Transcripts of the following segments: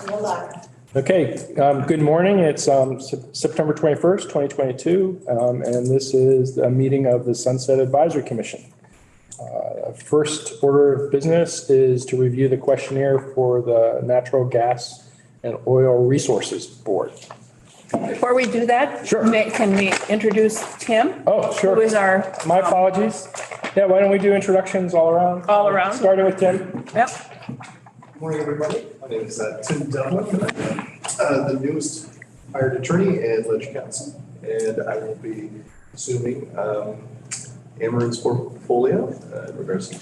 Okay, good morning. It's September 21st, 2022, and this is a meeting of the Sunset Advisory Commission. First order of business is to review the questionnaire for the Natural Gas and Oil Resources Board. Before we do that, Sure. Can we introduce Tim? Oh, sure. Who is our... My apologies. Yeah, why don't we do introductions all around? All around. Starting with Tim. Yep. Good morning, everybody. My name is Tim Dunlap. I'm the newest hired attorney and ledger counsel, and I will be assuming Amarin's portfolio in regards to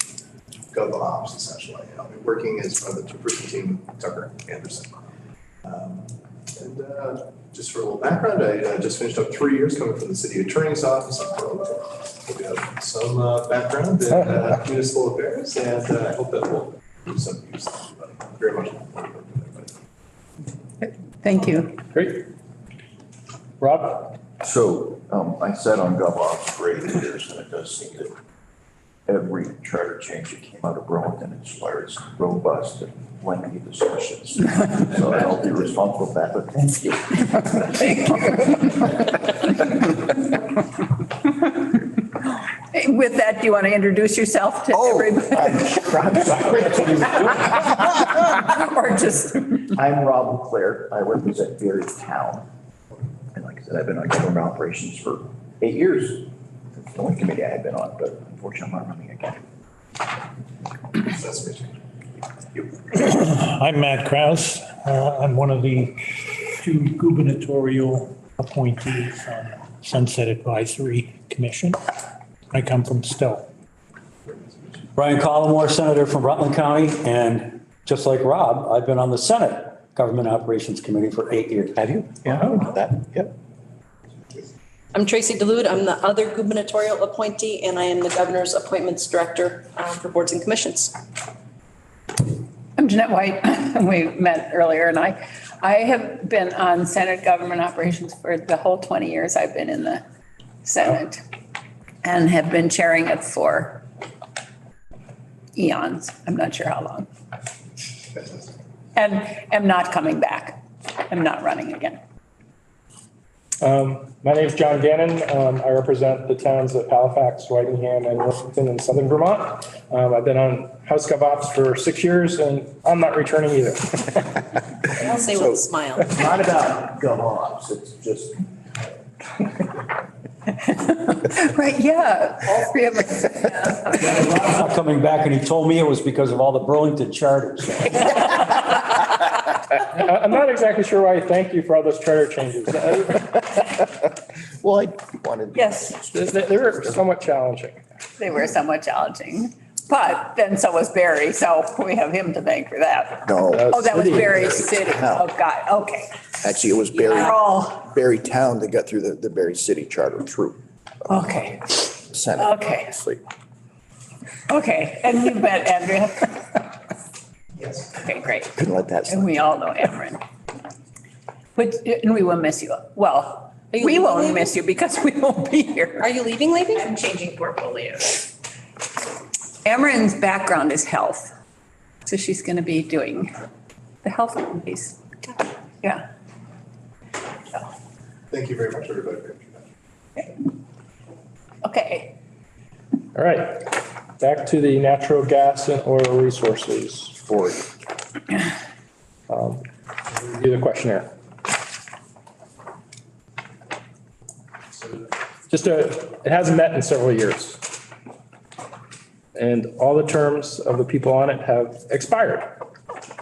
gov ops, essentially. I'll be working as part of the two-person team with Tucker Anderson. Just for a little background, I just finished up 3 years coming from the city attorney's office in Portland. We have some background in municipal affairs, and I hope that will do some use to everybody. Very much looking forward to everybody. Thank you. Great. Rob? So I sat on GovOps for 8 years, and it does seem that every charter change that came out of Burlington inspires robust and lengthy discussions. So I'll be responsible for that, but thank you. With that, do you want to introduce yourself to everybody? Or just... I'm Rob LeClaire. I represent Berry Town. And like I said, I've been on government operations for 8 years. It's the only committee I had been on, but unfortunately I'm not running again. That's me. I'm Matt Krause. I'm one of the 2 gubernatorial appointees on Sunset Advisory Commission. I come from Stowe. Brian Collmore, Senator from Rutland County, and just like Rob, I've been on the Senate Government Operations Committee for 8 years. Have you? Yeah, that, yep. I'm Tracy DeLude. I'm the other gubernatorial appointee, and I am the governor's appointments director for boards and commissions. I'm Jeanette White. We met earlier, and I have been on Senate government operations for the whole 20 years I've been in the Senate and have been chairing it for eons. I'm not sure how long. And am not coming back. I'm not running again. My name is John Gannon. I represent the towns of Halifax, Whitingham, and Wilmington in southern Vermont. I've been on House Gov Ops for 6 years, and I'm not returning either. I'll say with a smile. It's not about GovOps, it's just. Right, yeah, all 3 of us. Rob's not coming back, and he told me it was because of all the Burlington charters. I'm not exactly sure why I thank you for all those charter changes. Well, I wanted. Yes, They were somewhat challenging. they were somewhat challenging, but then so was Barry, so we have him to thank for that. No, Oh, that was Barry City. No. Oh, God, okay. actually, it was We're all, Berry Town that got through the Berry City charter through okay, Senate. Okay. Obviously. okay. And you met Andrea? Yes. Okay, great. Couldn't let that And slide. we all know Amarin. But, and we will miss you. Well, Are you we won't leaving? miss you because we won't be here. Are you leaving? I'm changing portfolios. Amarin's background is health. So she's going to be doing the health piece. Yeah. Thank you very much, everybody, for your introduction. Okay. All right, back to the Natural Gas and Oil Resources Board. Review the questionnaire. It hasn't met in several years. And all the terms of the people on it have expired.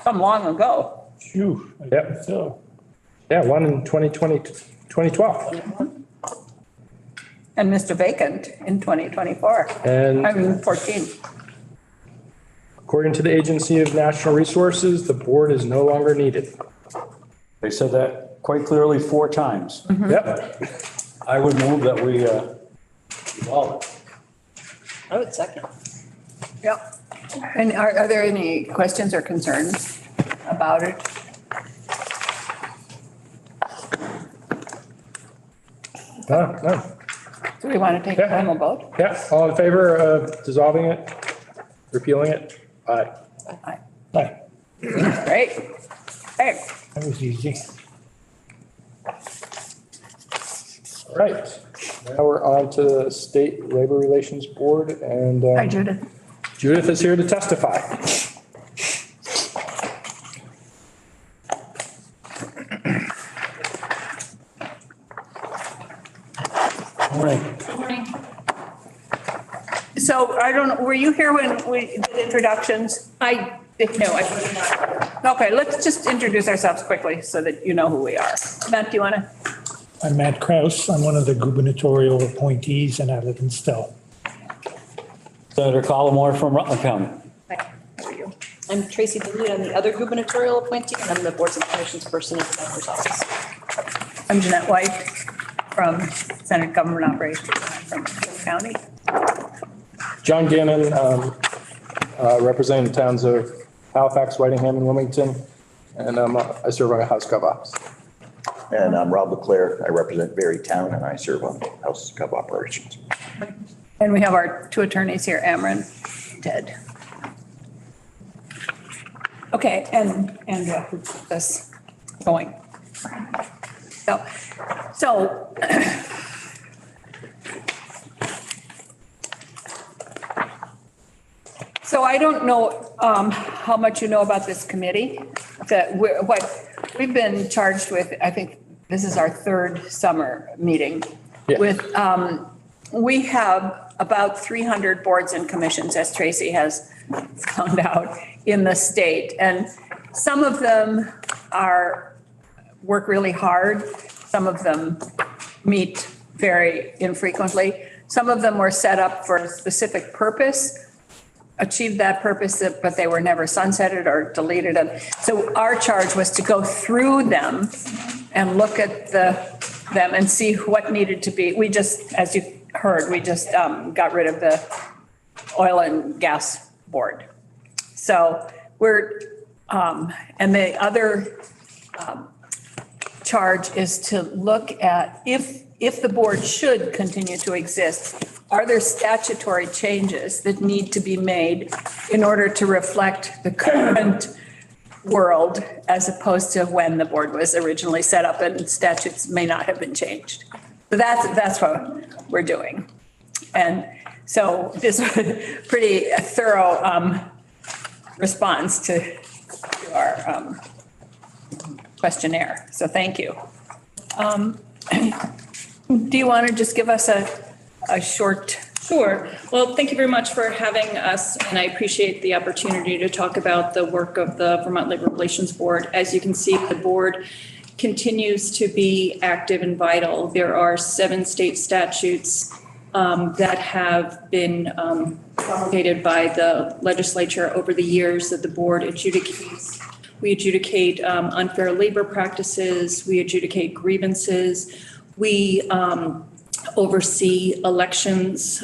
Some long ago. Phew. Yep. So, Yeah, one in 2012. And Mr. Vacant in 2024. And 14. according to the Agency of National Resources, the board is no longer needed. They said that quite clearly 4 times. Yep. I would move that we evolve it. I would second. Yep. And are there any questions or concerns about it? No. Do we want to take a final vote? Yeah, all in favor of dissolving it, repealing it? Aye. Aye. Aye. Great. Okay. That was easy. All right. Now we're on to the State Labor Relations Board, and Hi, Judith. Judith is here to testify. Morning. So I don't know, were you here when we did introductions? No, I was not. Okay, let's just introduce ourselves quickly so that you know who we are. Matt, do you want to? I'm Matt Kraus. I'm one of the gubernatorial appointees and I live in Stowe. Senator Collmore from Rutland County. Hi, how are you? I'm Tracy DeLude. I'm the other gubernatorial appointee, and I'm the Boards and Commissions person in the governor's office. I'm Jeanette White from Senate Government Operations from Cook County. John Gannon, representing the towns of Halifax, Whitingham, and Wilmington, and I serve on the House Gov Ops. And I'm Rob Leclerc. I represent Berry Town and I serve on House Gov Operations. And we have our two attorneys here, Amron, Ted. Okay, and Andrea, who keeps us going. So I don't know how much you know about this committee. What we've been charged with, I think this is our third summer meeting. Yeah. With, we have about 300 boards and commissions, as Tracy has found out, in the state. And some of them work really hard. Some of them meet very infrequently. Some of them were set up for a specific purpose, achieved that purpose, but they were never sunsetted or deleted. And so our charge was to go through them and look at them and see what needed to be. We just, as you heard, we just got rid of the oil and gas board. So we're, and the other charge is to look at if the board should continue to exist, are there statutory changes that need to be made in order to reflect the current world as opposed to when the board was originally set up and statutes may not have been changed? So that's what we're doing. And so this was a pretty thorough response to our questionnaire. So thank you. Do you want to just give us a short? Sure. Well, thank you very much for having us, and I appreciate the opportunity to talk about the work of the Vermont Labor Relations Board. As you can see, the board continues to be active and vital. There are 7 state statutes that have been promulgated by the legislature over the years that the board adjudicates. We adjudicate unfair labor practices. We adjudicate grievances. We oversee elections.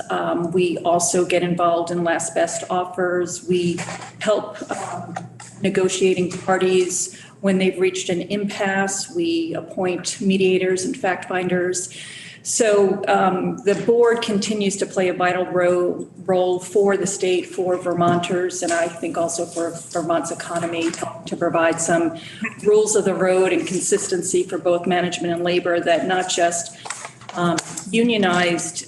We also get involved in last best offers. We help negotiating parties when they've reached an impasse. We appoint mediators and fact finders. So the board continues to play a vital role for the state, for Vermonters, and I think also for Vermont's economy, to provide some rules of the road and consistency for both management and labor that not just unionized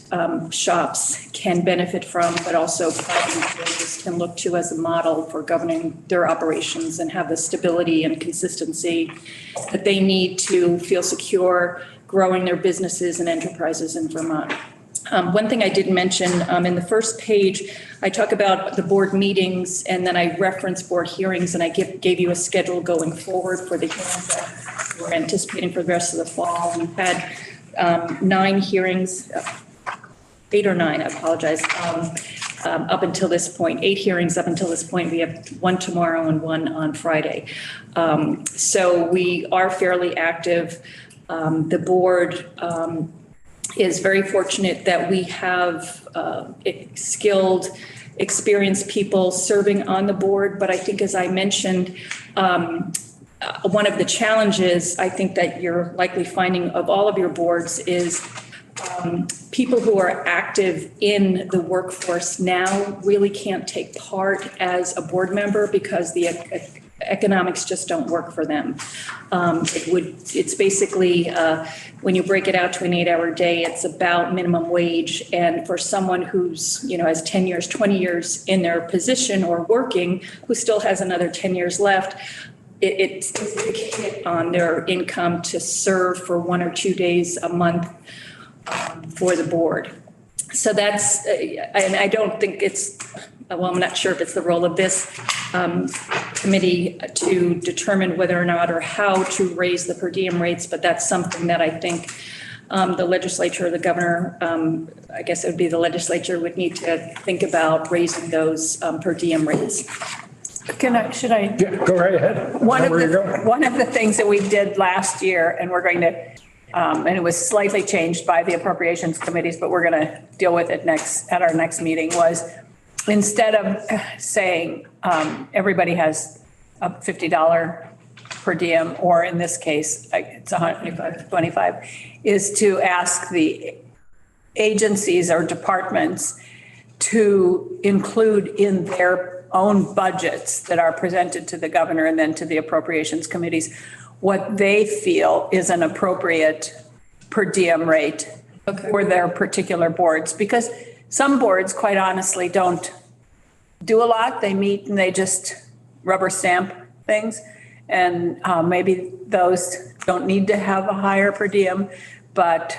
shops can benefit from, but also private employers can look to as a model for governing their operations and have the stability and consistency that they need to feel secure growing their businesses and enterprises in Vermont. One thing I didn't mention, in the first page, I talk about the board meetings and then I reference board hearings, and I gave you a schedule going forward for the hearings that we're anticipating for the rest of the fall. We've had 9 hearings, 8 or 9, I apologize, up until this point, 8 hearings up until this point. We have 1 tomorrow and 1 on Friday. So we are fairly active. The board is very fortunate that we have skilled, experienced people serving on the board. But I think, as I mentioned, one of the challenges I think that you're likely finding of all of your boards is people who are active in the workforce now really can't take part as a board member because the economics just don't work for them. It's basically, when you break it out to an 8-hour day, it's about minimum wage. And for someone who's, has 10 years, 20 years in their position or working, who still has another 10 years left, it's a big hit on their income to serve for 1 or 2 days a month for the board. So that's, and I don't think I'm not sure if it's the role of this committee to determine whether or not or how to raise the per diem rates, but that's something that I think the legislature or the governor, I guess it would be the legislature, would need to think about raising those per diem rates. Should I? Yeah, go right ahead. One of the things that we did last year, and we're going to, and it was slightly changed by the appropriations committees, but we're going to deal with it at our next meeting, was instead of saying everybody has a $50 per diem, or in this case, it's $125, is to ask the agencies or departments to include in their own budgets that are presented to the governor and then to the appropriations committees what they feel is an appropriate per diem rate for their particular boards. Because some boards, quite honestly, don't do a lot. They meet and they just rubber stamp things. And maybe those don't need to have a higher per diem. But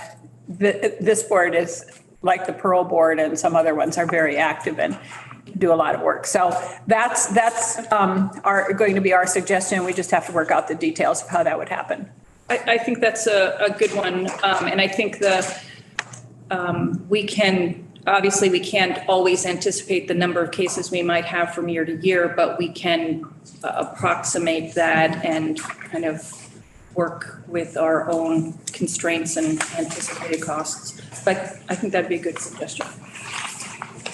this board is like the Pearl Board, and some other ones are very active and do a lot of work. So that's going to be our suggestion. We just have to work out the details of how that would happen. I think that's a good one. And I think we can't always anticipate the number of cases we might have from year to year, but we can approximate that and kind of work with our own constraints and anticipated costs. But I think that'd be a good suggestion.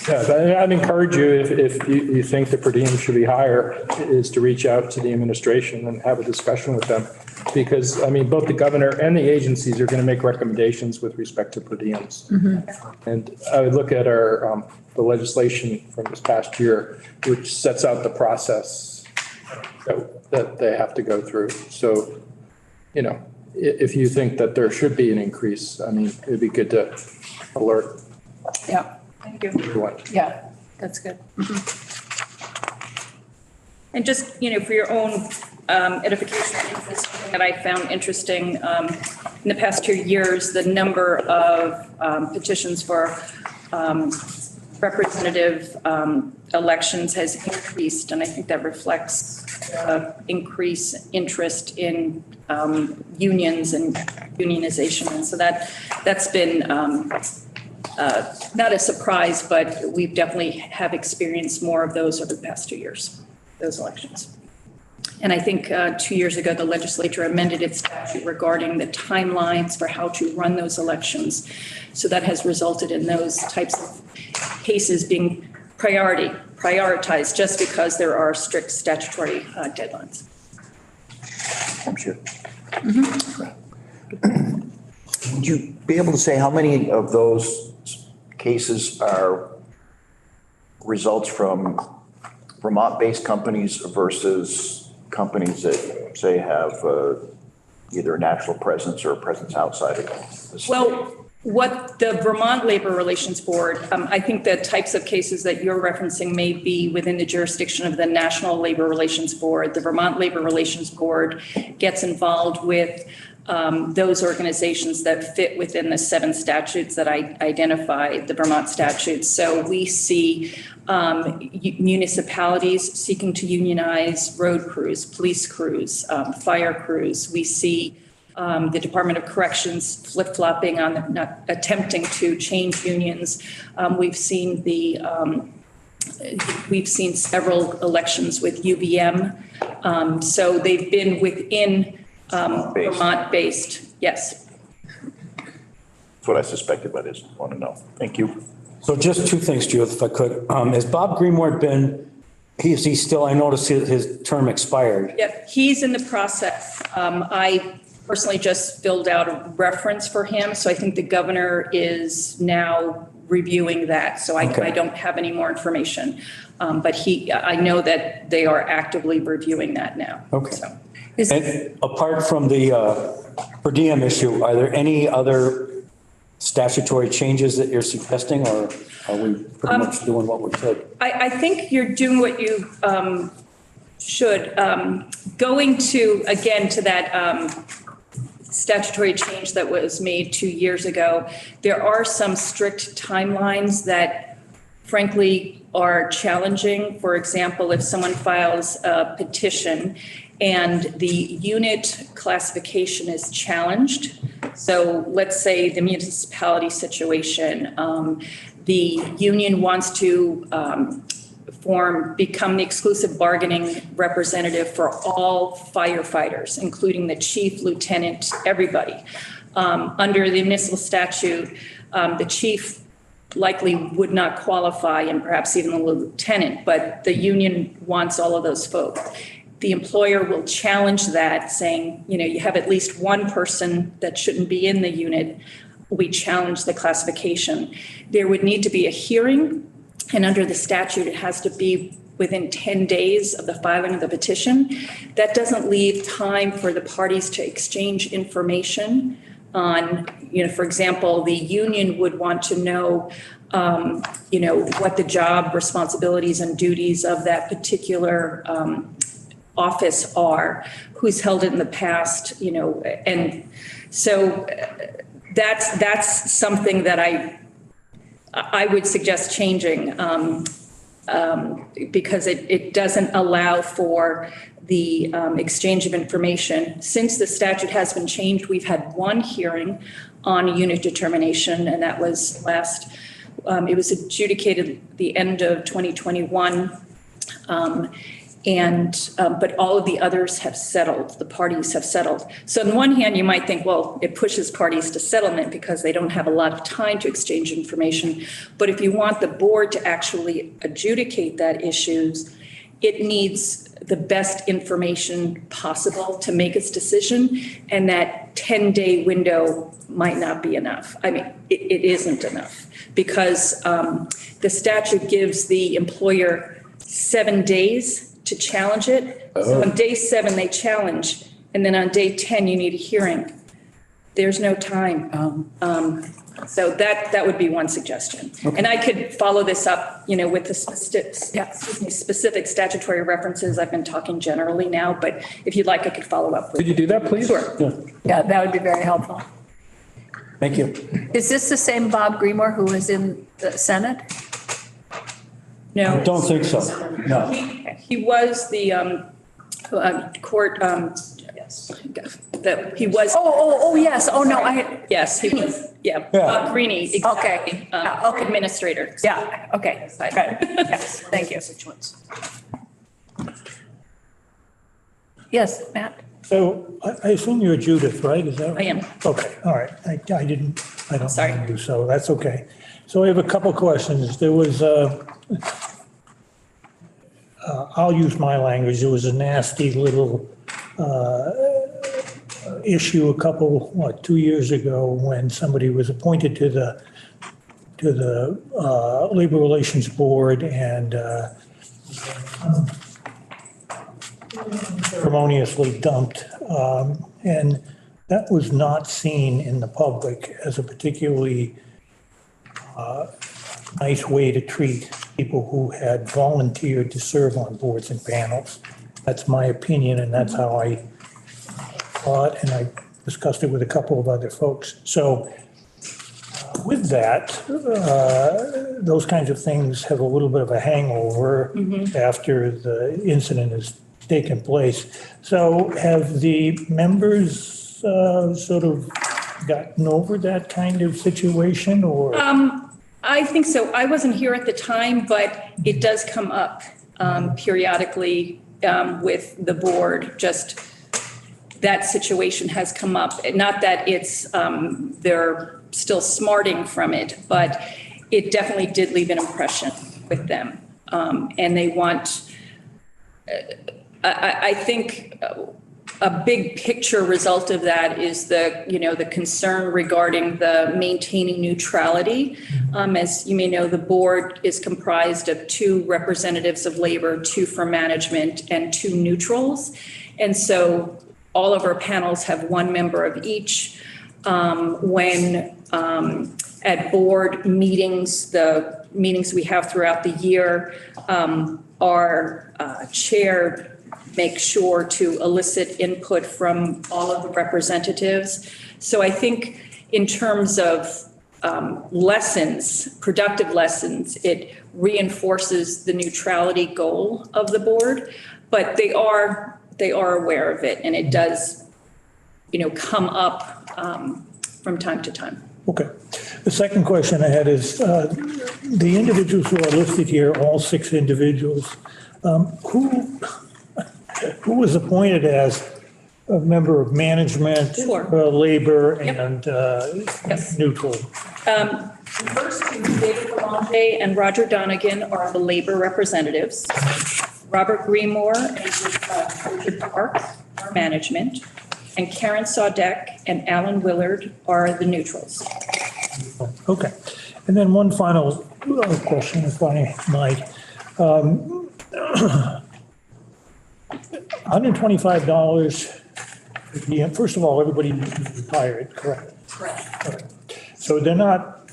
Yeah, I'd encourage you, if you think the per diem should be higher, is to reach out to the administration and have a discussion with them. Because, I mean, both the governor and the agencies are going to make recommendations with respect to per diems. Mm-hmm. And I would look at the legislation from this past year, which sets out the process that they have to go through. So, if you think that there should be an increase, I mean, it'd be good to alert. Yeah. Thank you. Everyone. Yeah, that's good. Mm-hmm. And just, for your own edification, that I found interesting in the past 2 years, the number of petitions for representative elections has increased. And I think that reflects increased interest in unions and unionization. And so that's been not a surprise, but we've definitely have experienced more of those over the past 2 years, those elections. And I think 2 years ago, the legislature amended its statute regarding the timelines for how to run those elections. So that has resulted in those types of cases being prioritized just because there are strict statutory deadlines. I'm sure. Mm-hmm. Would you be able to say how many of those cases are results from Vermont-based companies versus companies that, say, have either a national presence or a presence outside of the state? Well, what the Vermont Labor Relations Board, I think the types of cases that you're referencing may be within the jurisdiction of the National Labor Relations Board. The Vermont Labor Relations Board gets involved with those organizations that fit within the 7 statutes that I identified, the Vermont statutes. So we see municipalities seeking to unionize road crews, police crews, fire crews. We see the Department of Corrections flip-flopping on not attempting to change unions. We've seen several elections with UVM. So they've been within Vermont-based, yes. That's what I suspected, but I just want to know. Thank you. So just 2 things, Judith, if I could. Has Bob Greenward been, is he still, I noticed his term expired. Yep, he's in the process. I personally just filled out a reference for him. So I think the governor is now reviewing that. So I don't have any more information. But I know that they are actively reviewing that now. Okay. So. And apart from the per diem issue, are there any other statutory changes that you're suggesting, or are we pretty much doing what we should? I think you're doing what you should. Going to that statutory change that was made 2 years ago, there are some strict timelines that frankly are challenging. For example, if someone files a petition and the unit classification is challenged, so let's say the municipality situation, the union wants to become the exclusive bargaining representative for all firefighters, including the chief, lieutenant, everybody. Under the municipal statute, the chief likely would not qualify, and perhaps even the lieutenant, but the union wants all of those folks. The employer will challenge that, saying, you have at least one person that shouldn't be in the unit. We challenge the classification. There would need to be a hearing, and under the statute, it has to be within 10 days of the filing of the petition. That doesn't leave time for the parties to exchange information on, for example, the union would want to know, what the job responsibilities and duties of that particular office are, who's held it in the past, and so that's something that I would suggest changing because it doesn't allow for the exchange of information. Since the statute has been changed, we've had one hearing on a unit determination, and that was it was adjudicated the end of 2021. But all of the others have settled, the parties have settled. So on the one hand, you might think, well, it pushes parties to settlement because they don't have a lot of time to exchange information. But if you want the board to actually adjudicate that issues, it needs the best information possible to make its decision. And that 10-day window might not be enough. I mean, it isn't enough because the statute gives the employer 7 days to challenge it. So on day 7, they challenge. And then on day 10, you need a hearing. There's no time. So that would be one suggestion. Okay. And I could follow this up, with the specific statutory references. I've been talking generally now, but if you'd like, I could follow up with. Could you do that, please? Sure. Yeah, that would be very helpful. Thank you. Is this the same Bob Greenmore who was in the Senate? No. I don't think so. No. He was the court, yes, that he was. Oh, yes. Oh, no, Yes, he was, Greenie, exactly. Okay. Administrator. Yeah, okay. Got it. Yes, thank you. Yes, Matt? So I assume you're Judith, right? Is that right? I am. Okay, all right. I don't Sorry. know you, so that's okay. So I have a couple questions. There was I'll use my language. There was a nasty little issue 2 years ago when somebody was appointed to the Labor Relations Board and ceremoniously dumped. And that was not seen in the public as a particularly nice way to treat people who had volunteered to serve on boards and panels. That's my opinion, and that's how I thought, and I discussed it with a couple of other folks. So with that, those kinds of things have a little bit of a hangover after the incident has taken place. So have the members sort of gotten over that kind of situation, or? I think so. I wasn't here at the time, but it does come up periodically with the board. Just that situation has come up. Not that it's they're still smarting from it, but it definitely did leave an impression with them. And they want, I think a big picture result of that is the concern regarding the maintaining neutrality. As you may know, the board is comprised of 2 representatives of labor, 2 from management, and 2 neutrals. And so all of our panels have 1 member of each. When at board meetings, the meetings we have throughout the year, our chair makes sure to elicit input from all of the representatives. So I think in terms of lessons, productive lessons, it reinforces the neutrality goal of the board, but they are aware of it, and it does, come up from time to time. Okay. The second question I had is, the individuals who are listed here, all 6 individuals, who was appointed as a member of management, Sure. Labor, Yep. and Yes. neutral? The first 2, David Belanger and Roger Donegan, are the labor representatives. Robert Greenmore and Richard Park are management. And Karen Saudek and Alan Willard are the neutrals. Okay. And then one final question, if I might. $125, first of all, everybody is retired, correct? Correct. So they're not,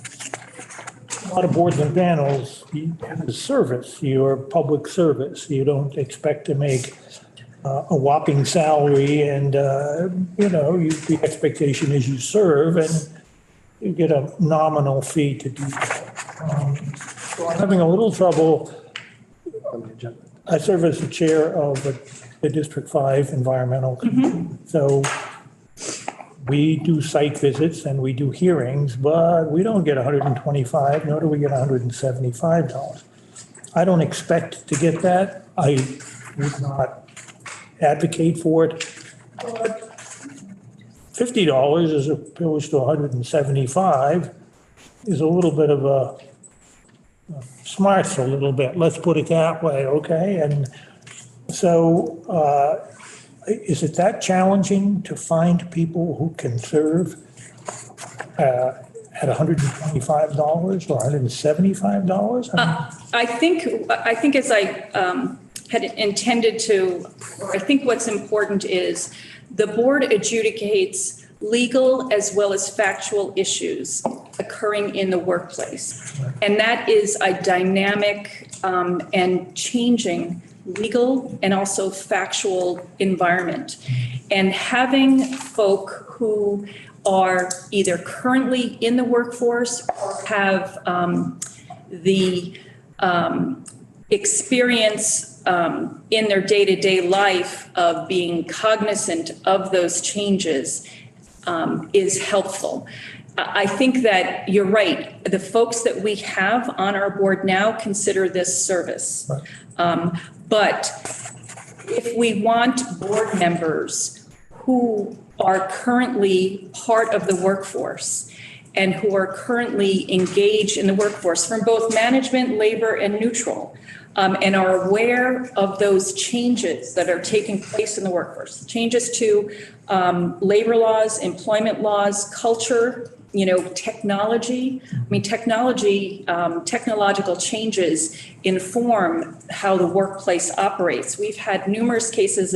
a lot of boards and panels, service, you're public service. You don't expect to make a whopping salary and, the expectation is you serve and you get a nominal fee to do that. So I'm having a little trouble. I serve as the chair of the District 5 Environmental Committee. So we do site visits and we do hearings, but we don't get $125, nor do we get $175. I don't expect to get that. I would not advocate for it. But $50 as opposed to $175 is a little bit of a smarts a little bit. Let's put it that way, okay? And so is it that challenging to find people who can serve at $125 or $175? I think as I had intended to, or I think what's important is the board adjudicates legal as well as factual issues occurring in the workplace. And that is a dynamic and changing legal and also factual environment. And having folk who are either currently in the workforce or have the experience in their day-to-day life of being cognizant of those changes is helpful. I think that you're right. The folks that we have on our board now consider this service. But if we want board members who are currently part of the workforce and who are currently engaged in the workforce from both management, labor, and neutral, and are aware of those changes that are taking place in the workforce, changes to labor laws, employment laws, culture, technology. I mean, technological changes inform how the workplace operates. We've had numerous cases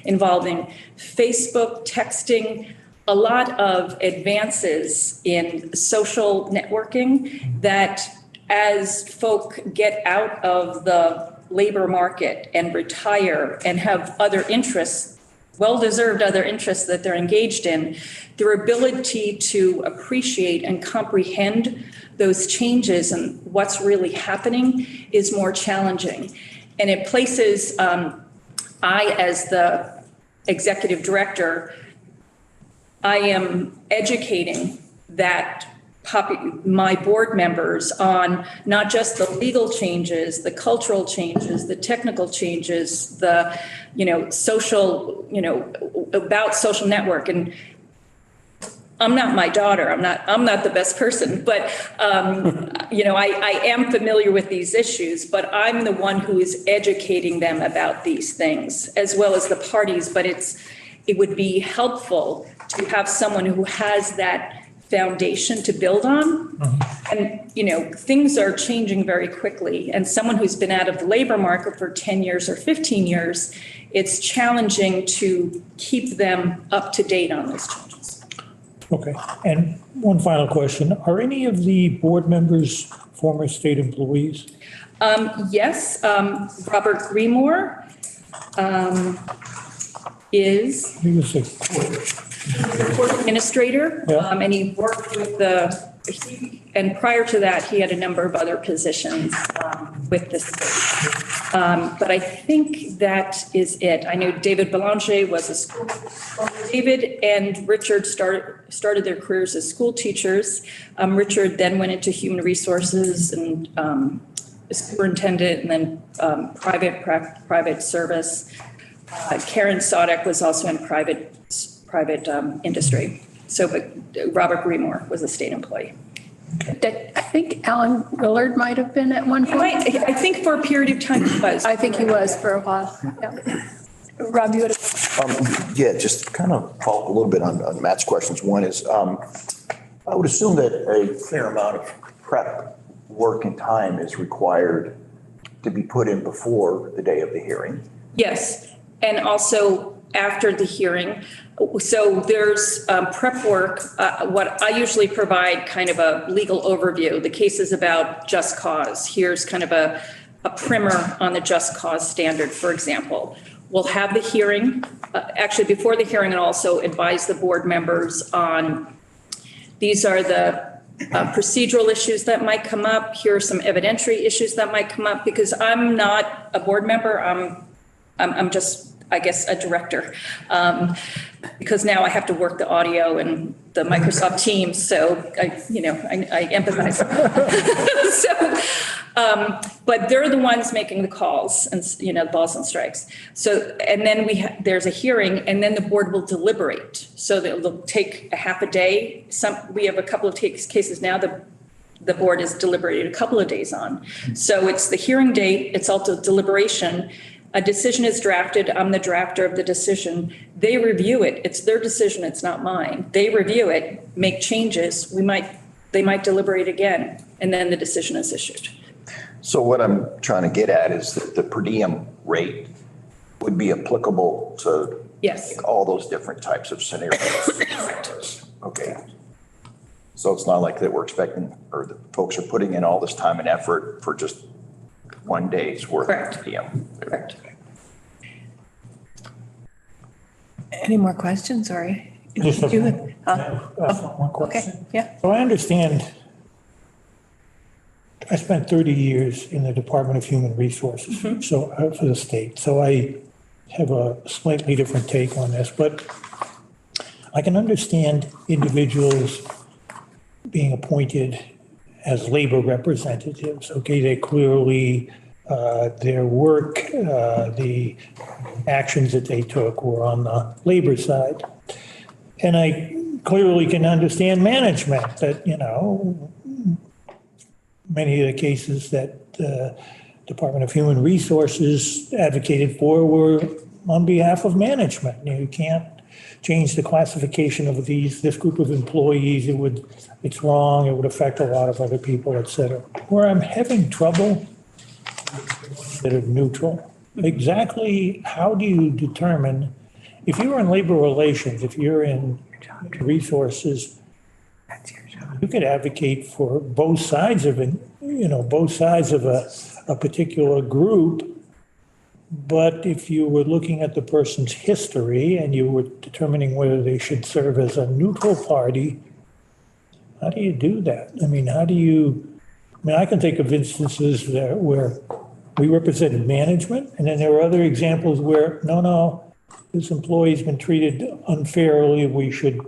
involving Facebook, texting, a lot of advances in social networking that as folk get out of the labor market and retire and have other interests, well-deserved other interests that they're engaged in, their ability to appreciate and comprehend those changes and what's really happening is more challenging. And it places, I as the executive director, I am educating my board members on not just the legal changes, the cultural changes, the technical changes, the, social, about social network. And I'm not my daughter. I'm not the best person, but, I am familiar with these issues, but I'm the one who is educating them about these things as well as the parties. But it's it would be helpful to have someone who has that foundation to build on. And, you know, things are changing very quickly. And someone who's been out of the labor market for 10 years or 15 years, it's challenging to keep them up to date on those changes. Okay. And one final question. Are any of the board members former state employees? Yes, Robert Greenmore is He was a the court administrator, Yeah. and he worked with and prior to that, he had a number of other positions with the state. But I think that is it. I know David Belanger was a school, David and Richard started their careers as school teachers. Richard then went into human resources and superintendent, and then private service. Karen Sodek was also in private industry. So, but Robert Greenmore was a state employee. I think Alan Willard might have been at one point. I think for a period of time he was. I think he was for a while. Yeah. Rob, you would have. Yeah, just kind of follow up a little bit on Matt's questions. One is, I would assume that a fair amount of prep work and time is required to be put in before the day of the hearing. Yes, and also after the hearing. So there's prep work. What I usually provide kind of a legal overview. The case is about just cause. Here's kind of a primer on the just cause standard, for example. We'll have the hearing. Actually, before the hearing, and also advise the board members on these are the procedural issues that might come up. Here are some evidentiary issues that might come up, because I'm not a board member. I'm just, I guess, a director, because now I have to work the audio and the Microsoft Teams. So I empathize. But they're the ones making the calls and, balls and strikes. So, and then there's a hearing, and then the board will deliberate. So they'll take a half a day. We have a couple of cases now that the board has deliberated a couple of days on. So it's the hearing date. It's also deliberation. A decision is drafted. I'm the drafter of the decision. They review it. It's their decision. It's not mine. They review it, make changes. They might deliberate again, and then the decision is issued. So what I'm trying to get at is that the per diem rate would be applicable to Yes. all those different types of scenarios. Okay. So it's not like that we're expecting, or the folks are putting in all this time and effort for just one day's worth Correct. of per diem. Correct. Any more questions, or? Just You- one question. Okay, yeah. So I understand, I spent 30 years in the Department of Human Resources, so for the state. So I have a slightly different take on this, but I can understand individuals being appointed as labor representatives. Okay, they clearly, their work, the actions that they took were on the labor side. And I clearly can understand management that, many of the cases that the Department of Human Resources advocated for were on behalf of management. You can't change the classification of this group of employees. It's wrong. It would affect a lot of other people, et cetera. Where I'm having trouble that are neutral. Exactly how do you determine, if you're in labor relations, if you're in resources, you could advocate for both sides of it, both sides of a particular group. But if you were looking at the person's history and you were determining whether they should serve as a neutral party, how do you do that? I can think of instances where we represented management, and then there are other examples where, no, this employee's been treated unfairly, we should,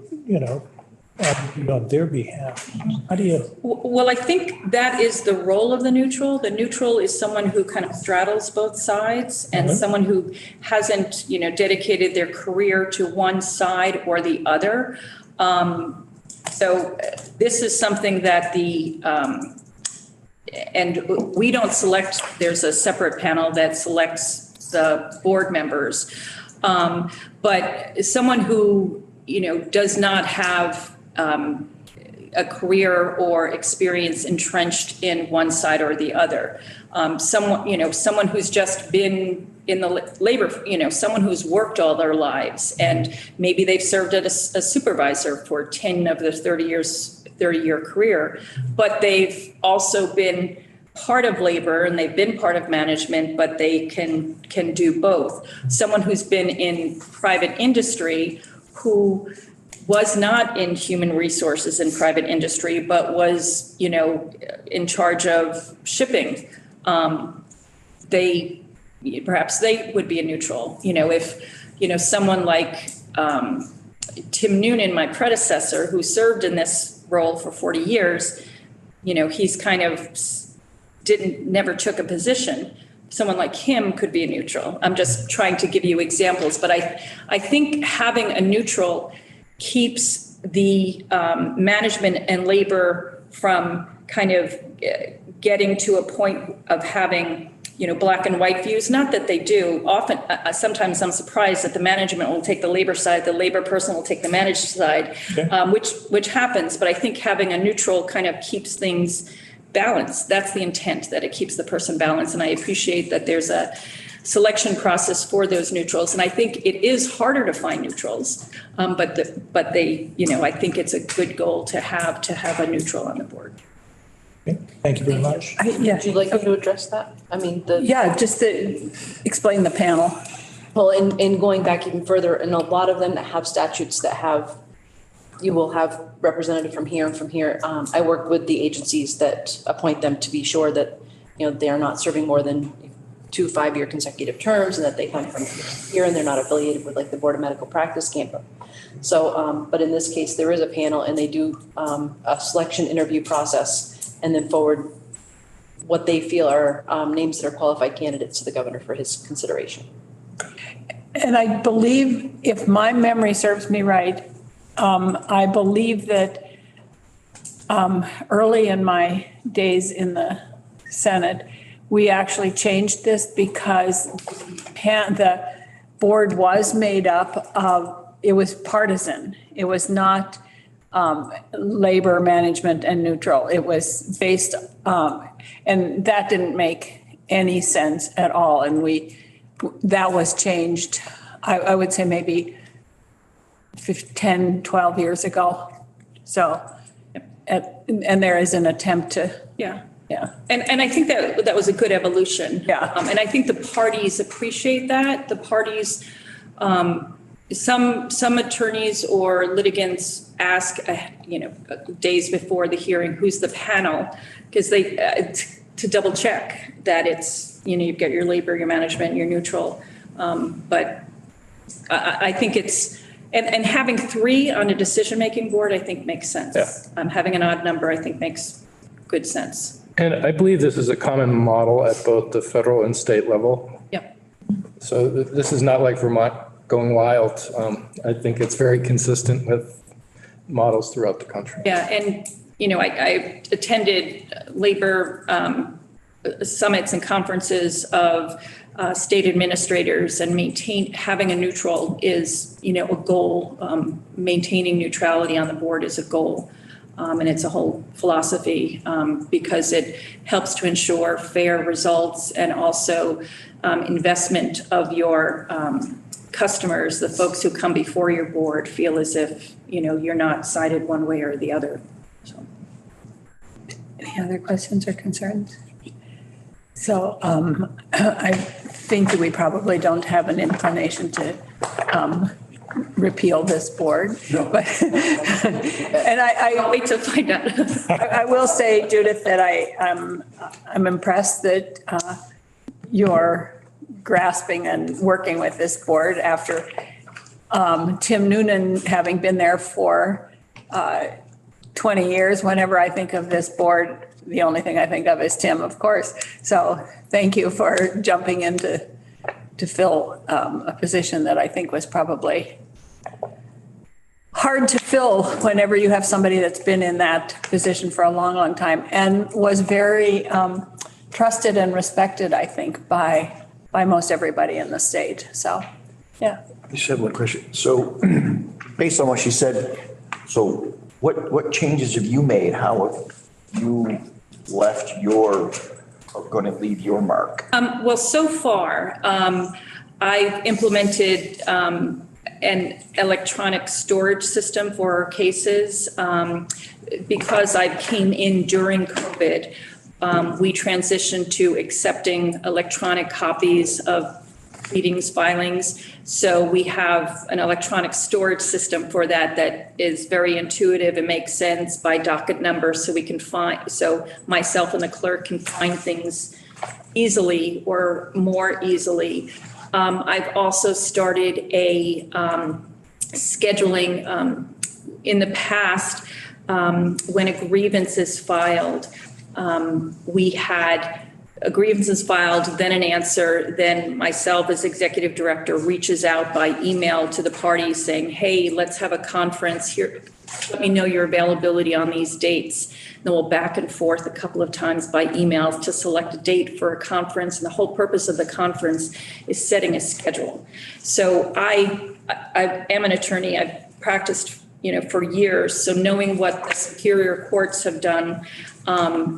advocate on their behalf. How do you? Well, I think that is the role of the neutral. The neutral is someone who kind of straddles both sides, and someone who hasn't, dedicated their career to one side or the other. So this is something that and we don't select, there's a separate panel that selects the board members. But someone who, does not have a career or experience entrenched in one side or the other. Someone who's just been in the labor, someone who's worked all their lives, and maybe they've served as a supervisor for 10 of their 30-year career, but they've also been part of labor and they've been part of management, but they can do both. Someone who's been in private industry who was not in human resources in private industry, but was, in charge of shipping. Perhaps they would be a neutral. If, someone like Tim Noonan, my predecessor, who served in this role for 40 years, he's kind of never took a position. Someone like him could be a neutral. I'm just trying to give you examples, but I think having a neutral keeps the management and labor from kind of getting to a point of having, black and white views. Not that they do. Often, sometimes I'm surprised that the management will take the labor side, the labor person will take the managed side, which happens. But I think having a neutral kind of keeps things balanced. That's the intent, that it keeps the person balanced. And I appreciate that there's a selection process for those neutrals. And I think it is harder to find neutrals, but they, I think it's a good goal to have a neutral on the board. Okay, thank you very much. Would you like me to address that? I mean, just to explain the panel. well, in going back even further, and a lot of them that have statutes that you will have representative from here and from here. I work with the agencies that appoint them to be sure that, they are not serving more than 2 5-year consecutive terms, and that they come from here and they're not affiliated with like the Board of Medical Practice campus. So, but in this case, there is a panel and they do a selection interview process and then forward what they feel are names that are qualified candidates to the governor for his consideration. And I believe, if my memory serves me right, I believe that early in my days in the Senate, we actually changed this because the board was made up of, it was partisan. It was not labor, management, and neutral. It was based, and that didn't make any sense at all. And that was changed, I would say maybe 10, 12 years ago. So, and there is an attempt to. Yeah. Yeah. And I think that was a good evolution. Yeah. And I think the parties appreciate that. The parties, some attorneys or litigants ask, days before the hearing, who's the panel? Because they, to double check that it's, you've got your labor, your management, your neutral. But I think it's, and having 3 on a decision-making board, I think makes sense. Yeah. Having an odd number, I think makes good sense. And I believe this is a common model at both the federal and state level. Yep. So this is not like Vermont going wild. I think it's very consistent with models throughout the country. Yeah, and, I attended labor summits and conferences of state administrators, and having a neutral is, a goal. Maintaining neutrality on the board is a goal. And it's a whole philosophy because it helps to ensure fair results and also investment of your customers, the folks who come before your board, feel as if, you're not sided one way or the other. So. Any other questions or concerns? So I think that we probably don't have an inclination to repeal this board. No. But, and I'll wait to find out. I will say, Judith, that I'm impressed that you're grasping and working with this board after Tim Noonan having been there for 20 years. Whenever I think of this board, the only thing I think of is Tim, of course. So thank you for jumping in to fill a position that I think was probably hard to fill whenever you have somebody that's been in that position for a long, long time and was very trusted and respected, I think, by most everybody in the state. So Yeah. I just have one question. So based on what she said, so what changes have you made? How have you left your, or going to leave your mark? Well, so far, I've implemented an electronic storage system for our cases. Because I came in during COVID, we transitioned to accepting electronic copies of meetings, filings. So we have an electronic storage system for that is very intuitive and makes sense by docket number, so we can find, so myself and the clerk can find things easily or more easily. I've also started a scheduling in the past when a grievance is filed. We had a grievance is filed, then an answer, then myself as executive director reaches out by email to the parties saying, hey, let's have a conference here. Let me know your availability on these dates. Then we'll back and forth a couple of times by emails to select a date for a conference. And the whole purpose of the conference is setting a schedule. So I am an attorney. I've practiced, for years. So knowing what the superior courts have done,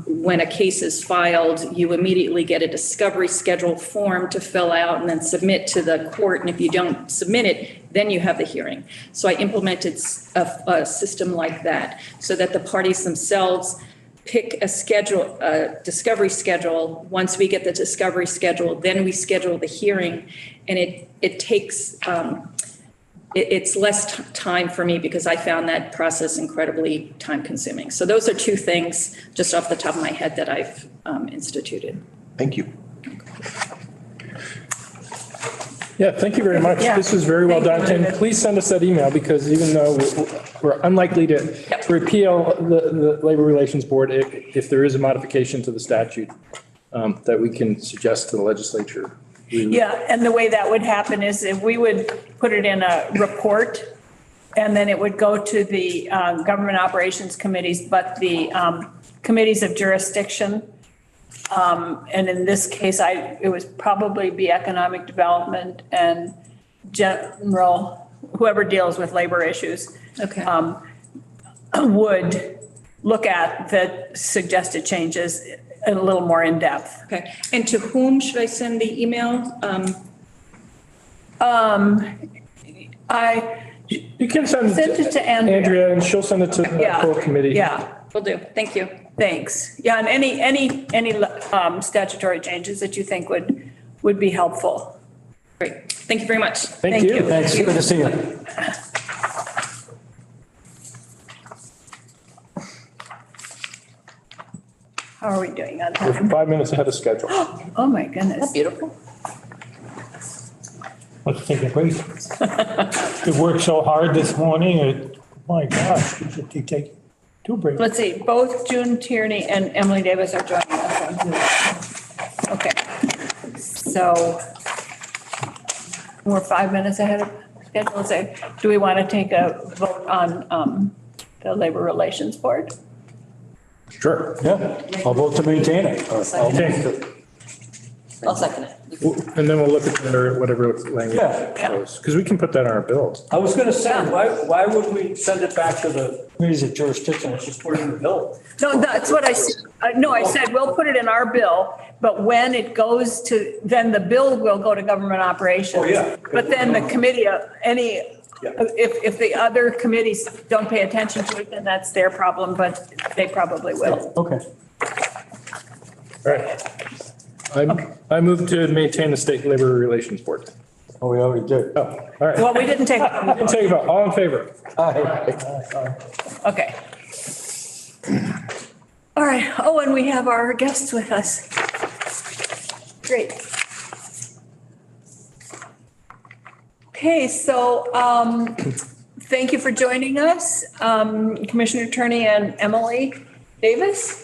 when a case is filed, you immediately get a discovery schedule form to fill out and then submit to the court. And if you don't submit it, then you have the hearing. So I implemented a system like that so that the parties themselves pick a schedule, a discovery schedule. Once we get the discovery schedule, then we schedule the hearing, and it takes, it's less time for me because I found that process incredibly time consuming. So those are two things just off the top of my head that I've instituted. Thank you. Yeah, thank you very much. Yeah. This is very well Thank done. you, And David. please send us that email, because even though we're unlikely to Yep. repeal the Labor Relations Board, if there is a modification to the statute that we can suggest to the legislature. Yeah, and the way that would happen is if we would put it in a report, and then it would go to the government operations committees, but the committees of jurisdiction. And in this case, it would probably be economic development and general, whoever deals with labor issues. Okay. Would look at the suggested changes a little more in depth. Okay. And to whom should I send the email? You can send It to Andrea. and she'll send it to the Yeah, full committee. Yeah, Will do. Thank you. thanks. Yeah, and any statutory changes that you think would be helpful. Great. Thank you very much. Thank Thank you. you. Thanks, good to see you. How are we doing on We're time? 5 minutes ahead of schedule. Oh, my goodness. Beautiful. Let's take a break. You worked so hard this morning, my gosh, you should take two breaks. Let's see, both June Tierney and Emily Davis are joining us on Zoom. Okay, so we're 5 minutes ahead of schedule. So do we want to take a vote on the Labor Relations Board? Sure. Yeah, I'll vote to maintain it. Okay. I'll second it. And then we'll look at whatever language Yeah. shows, because we can put that on our bills. I was gonna say, why would we send it back to the committees of jurisdiction? Let's just put it in the bill. No, that's what I said. No, I said, we'll put it in our bill, but when it goes to, then the bill will go to government operations. Oh, yeah. But then the committee, if the other committees don't pay attention to it, then that's their problem, but they probably will. Okay. All right. I move to maintain the State Labor Relations Board. Oh, we already did. Oh, all right. Well, we didn't take, Didn't take a vote. All in favor? Aye. okay. All right. Oh, and we have our guests with us. Great. Okay, so thank you for joining us, Commissioner Attorney and Emily Davis.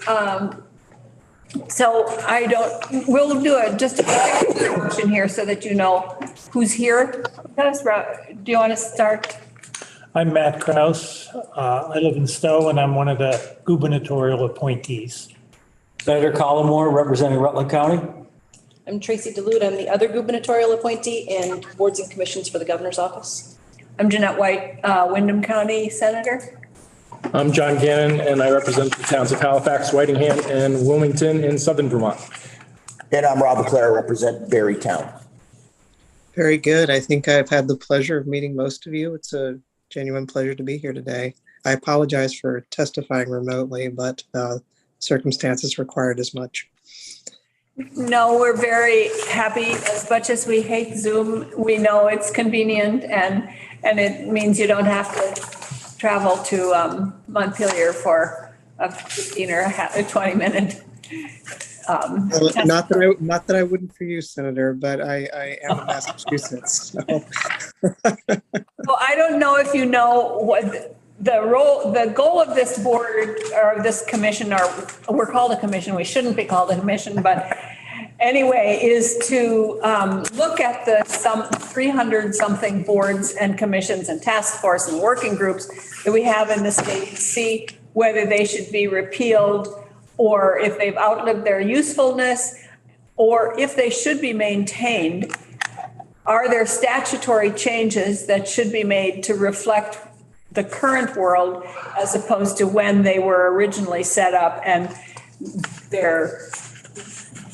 So we'll do just a quick introduction here so that you know who's here. Do you want to start? I'm Matt Kraus. I live in Stowe, and I'm one of the gubernatorial appointees. Senator Collmore, representing Rutland County. I'm Tracy DeLude. I'm the other gubernatorial appointee in boards and commissions for the governor's office. I'm Jeanette White, Wyndham County Senator. I'm John Gannon, and I represent the towns of Halifax, Whitingham, and Wilmington in southern Vermont. And I'm Rob Leclerc, represent Berrytown. Very good. I think I've had the pleasure of meeting most of you. It's a genuine pleasure to be here today. I apologize for testifying remotely, but circumstances required as much. No, we're very happy. As much as we hate Zoom, we know it's convenient and it means you don't have to travel to Montpelier for a 15 or a 20 minute. Not that I wouldn't for you, Senator, but I am in Massachusetts. So. Well, I don't know if you know what the goal of this board or this commission, or we're called a commission, we shouldn't be called a commission, but anyway, is to look at the some 300 something boards and commissions and task force and working groups that we have in the state, see whether they should be repealed or if they've outlived their usefulness, or if they should be maintained. Are there statutory changes that should be made to reflect the current world as opposed to when they were originally set up? And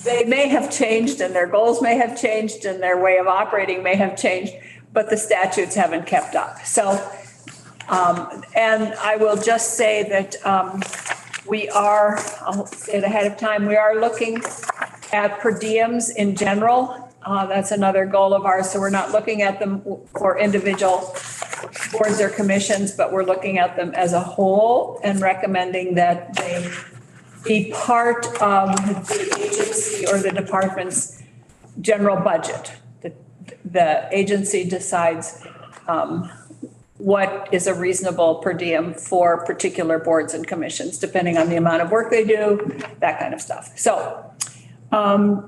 they may have changed and their goals may have changed and their way of operating may have changed, but the statutes haven't kept up. So, and I will just say that I'll say it ahead of time, we are looking at per diems in general. That's another goal of ours. So we're not looking at them for individual boards or commissions, but we're looking at them as a whole and recommending that they be part of the agency or the department's general budget. The agency decides what is a reasonable per diem for particular boards and commissions, depending on the amount of work they do, that kind of stuff. So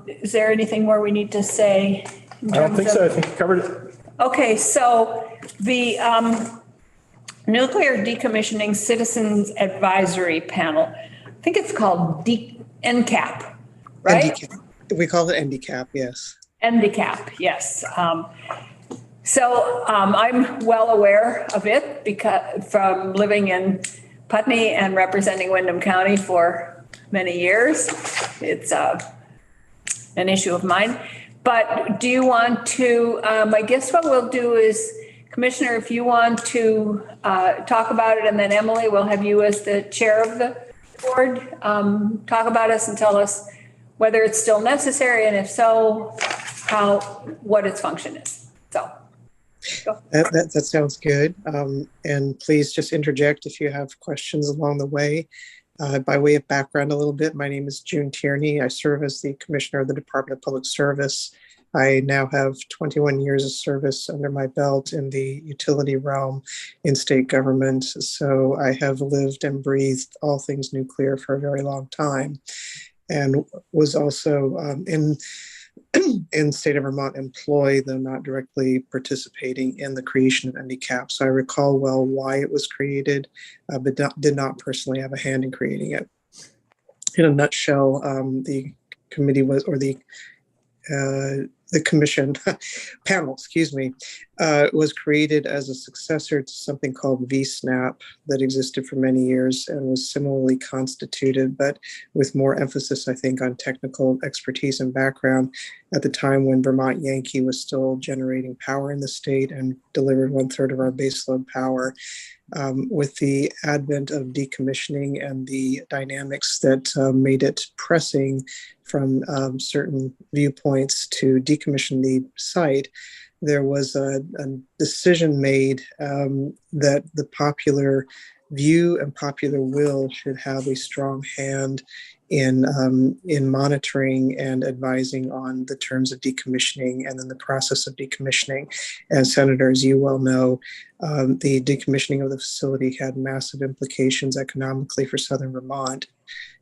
is there anything more we need to say? I don't think so. I think you covered it. Okay, so the Nuclear Decommissioning Citizens Advisory Panel, I think it's called NCAP, right? NDCAP. We call it NDCAP, yes. NDCAP, yes. So I'm well aware of it because from living in Putney and representing Wyndham County for many years. It's an issue of mine. But do you want to, I guess what we'll do is, Commissioner, if you want to talk about it, and then Emily, we'll have you as the chair of the board, talk about us and tell us whether it's still necessary, and if so, what its function is. So. That sounds good. And please just interject if you have questions along the way. By way of background a little bit, my name is June Tierney. I serve as the Commissioner of the Department of Public Service. I now have 21 years of service under my belt in the utility realm in state government. So I have lived and breathed all things nuclear for a very long time, and was also in state of Vermont employed, though not directly participating in the creation of NDCAP. So I recall well why it was created, but did not personally have a hand in creating it. In a nutshell, the committee was, or the commission panel, was created as a successor to something called VSNAP that existed for many years and was similarly constituted, but with more emphasis, I think, on technical expertise and background at the time when Vermont Yankee was still generating power in the state and delivered 1/3 of our baseload power. With the advent of decommissioning and the dynamics that made it pressing from certain viewpoints to decommission the site, there was a decision made that the popular view and popular will should have a strong hand in monitoring and advising on the terms of decommissioning and then the process of decommissioning. As senators, you well know, the decommissioning of the facility had massive implications economically for southern Vermont.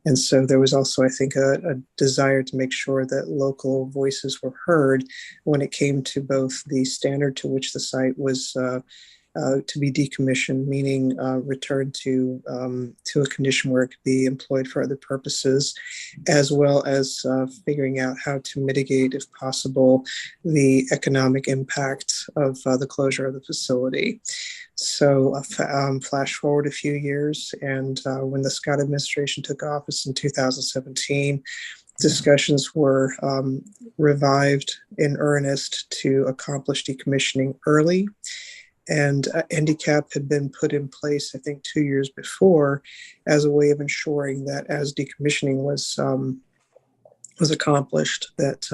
And so there was also, I think, a desire to make sure that local voices were heard when it came to both the standard to which the site was to be decommissioned, meaning returned to a condition where it could be employed for other purposes, as well as figuring out how to mitigate, if possible, the economic impact of the closure of the facility. So flash forward a few years, and when the Scott administration took office in 2017, discussions were revived in earnest to accomplish decommissioning early. And NDCAP had been put in place, I think, 2 years before, as a way of ensuring that as decommissioning was accomplished, that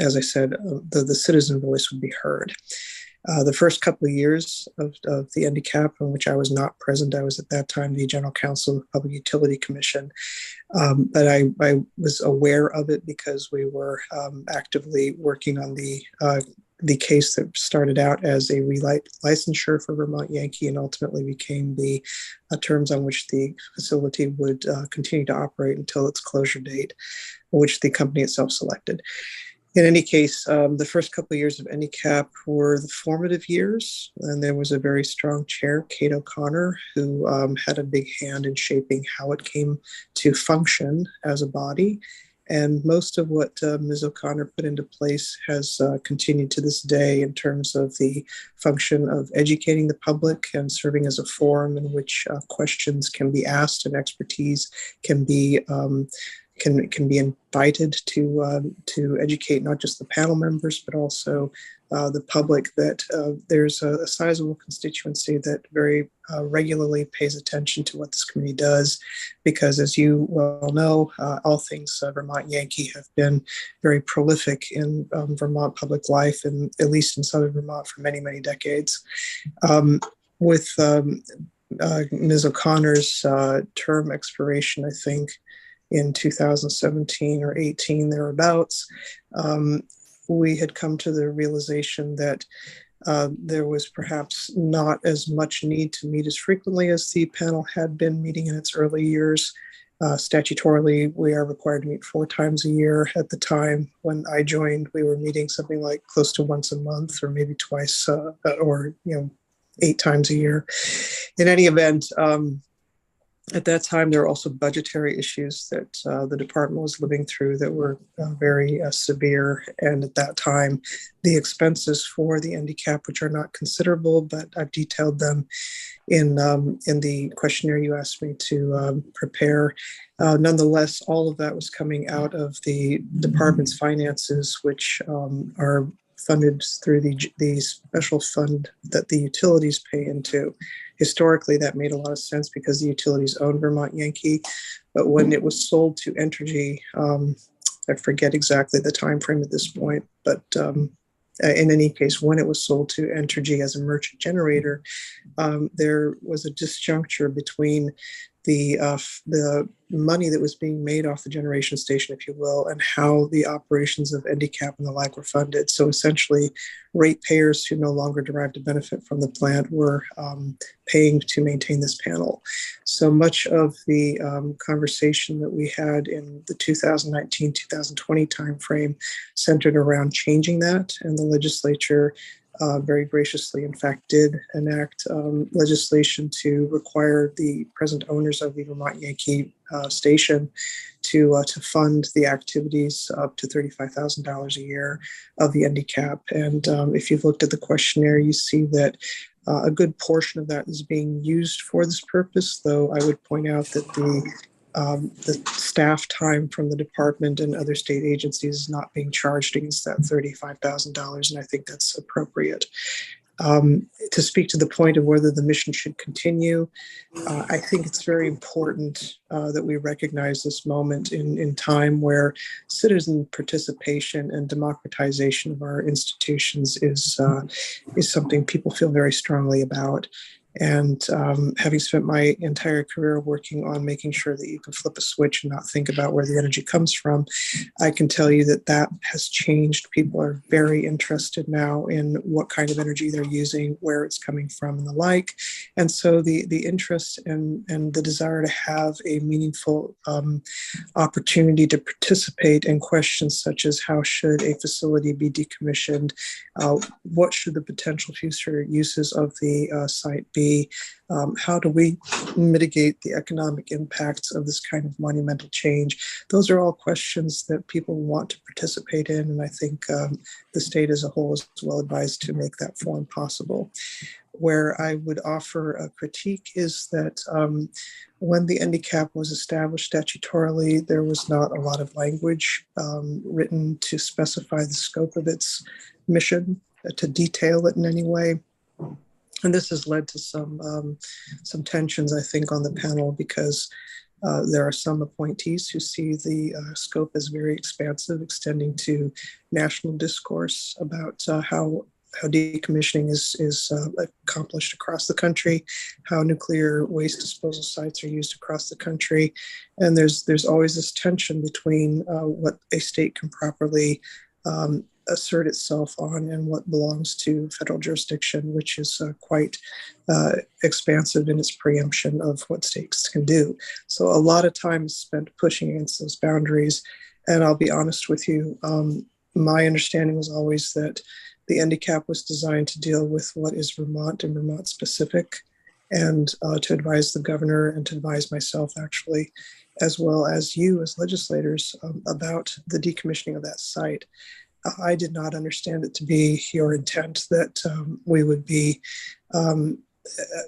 as I said, the citizen voice would be heard. The first couple of years of the NDCAP, in which I was not present, I was at that time the General Counsel of the Public Utility Commission, but I was aware of it because we were actively working on the case that started out as a licensure for Vermont Yankee and ultimately became the terms on which the facility would continue to operate until its closure date, which the company itself selected. In any case, the first couple of years of NDCAP were the formative years, and there was a very strong chair, Kate O'Connor, who had a big hand in shaping how it came to function as a body. And most of what Ms. O'Connor put into place has continued to this day in terms of the function of educating the public and serving as a forum in which questions can be asked and expertise can be invited to educate not just the panel members, but also the public, that there's a sizable constituency that very regularly pays attention to what this committee does, because as you well know, all things Vermont Yankee have been very prolific in Vermont public life, and at least in Southern Vermont for many, many decades. With Ms. O'Connor's term expiration, I think, in 2017 or 18, thereabouts, we had come to the realization that there was perhaps not as much need to meet as frequently as the panel had been meeting in its early years. Statutorily, we are required to meet 4 times a year. At the time when I joined, we were meeting something like close to once a month, or maybe twice, or 8 times a year. In any event, at that time, there were also budgetary issues that the department was living through that were very severe. And at that time, the expenses for the NDCAP, which are not considerable, but I've detailed them in the questionnaire you asked me to prepare. Nonetheless, all of that was coming out of the department's finances, which are funded through the special fund that the utilities pay into. Historically, that made a lot of sense because the utilities own Vermont Yankee, but when it was sold to Entergy, I forget exactly the time frame at this point, but in any case, when it was sold to Entergy as a merchant generator, there was a disjuncture between the money that was being made off the generation station, if you will, and how the operations of NDCAP and the like were funded. So essentially, ratepayers who no longer derived a benefit from the plant were paying to maintain this panel. So much of the conversation that we had in the 2019-2020 timeframe centered around changing that, and the legislature very graciously, in fact, did enact legislation to require the present owners of the Vermont Yankee station to fund the activities up to $35,000 a year of the NDCAP. And if you've looked at the questionnaire, you see that a good portion of that is being used for this purpose, though I would point out that the staff time from the department and other state agencies is not being charged against that $35,000, and I think that's appropriate. To speak to the point of whether the mission should continue, I think it's very important that we recognize this moment in time where citizen participation and democratization of our institutions is something people feel very strongly about. And having spent my entire career working on making sure that you can flip a switch and not think about where the energy comes from, I can tell you that that has changed. People are very interested now in what kind of energy they're using, where it's coming from, and the like. And so the interest and the desire to have a meaningful opportunity to participate in questions such as how should a facility be decommissioned, what should the potential future uses of the site be, how do we mitigate the economic impacts of this kind of monumental change? Those are all questions that people want to participate in, and I think the state as a whole is well advised to make that forum possible. Where I would offer a critique is that when the NDCAP was established statutorily, there was not a lot of language written to specify the scope of its mission, to detail it in any way. And this has led to some tensions, I think, on the panel, because there are some appointees who see the scope as very expansive, extending to national discourse about how decommissioning is accomplished across the country, how nuclear waste disposal sites are used across the country. And there's always this tension between what a state can properly assert itself on and what belongs to federal jurisdiction, which is quite expansive in its preemption of what states can do. So a lot of time is spent pushing against those boundaries. And I'll be honest with you, my understanding was always that the NDCAP was designed to deal with what is Vermont and Vermont specific, and to advise the governor and to advise myself, actually, as well as you as legislators, about the decommissioning of that site. I did not understand it to be your intent that we would be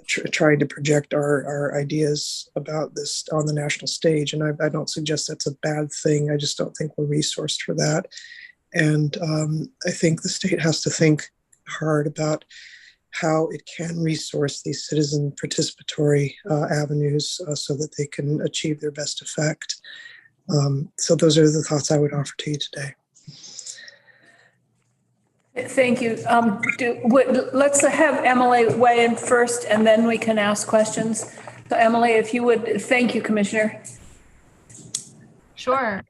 trying to project our ideas about this on the national stage. And I don't suggest that's a bad thing. I just don't think we're resourced for that. And I think the state has to think hard about how it can resource these citizen participatory avenues so that they can achieve their best effect. So those are the thoughts I would offer to you today. Thank you. Let's have Emily weigh in first, and then we can ask questions. So Emily, if you would, thank you, Commissioner. Sure.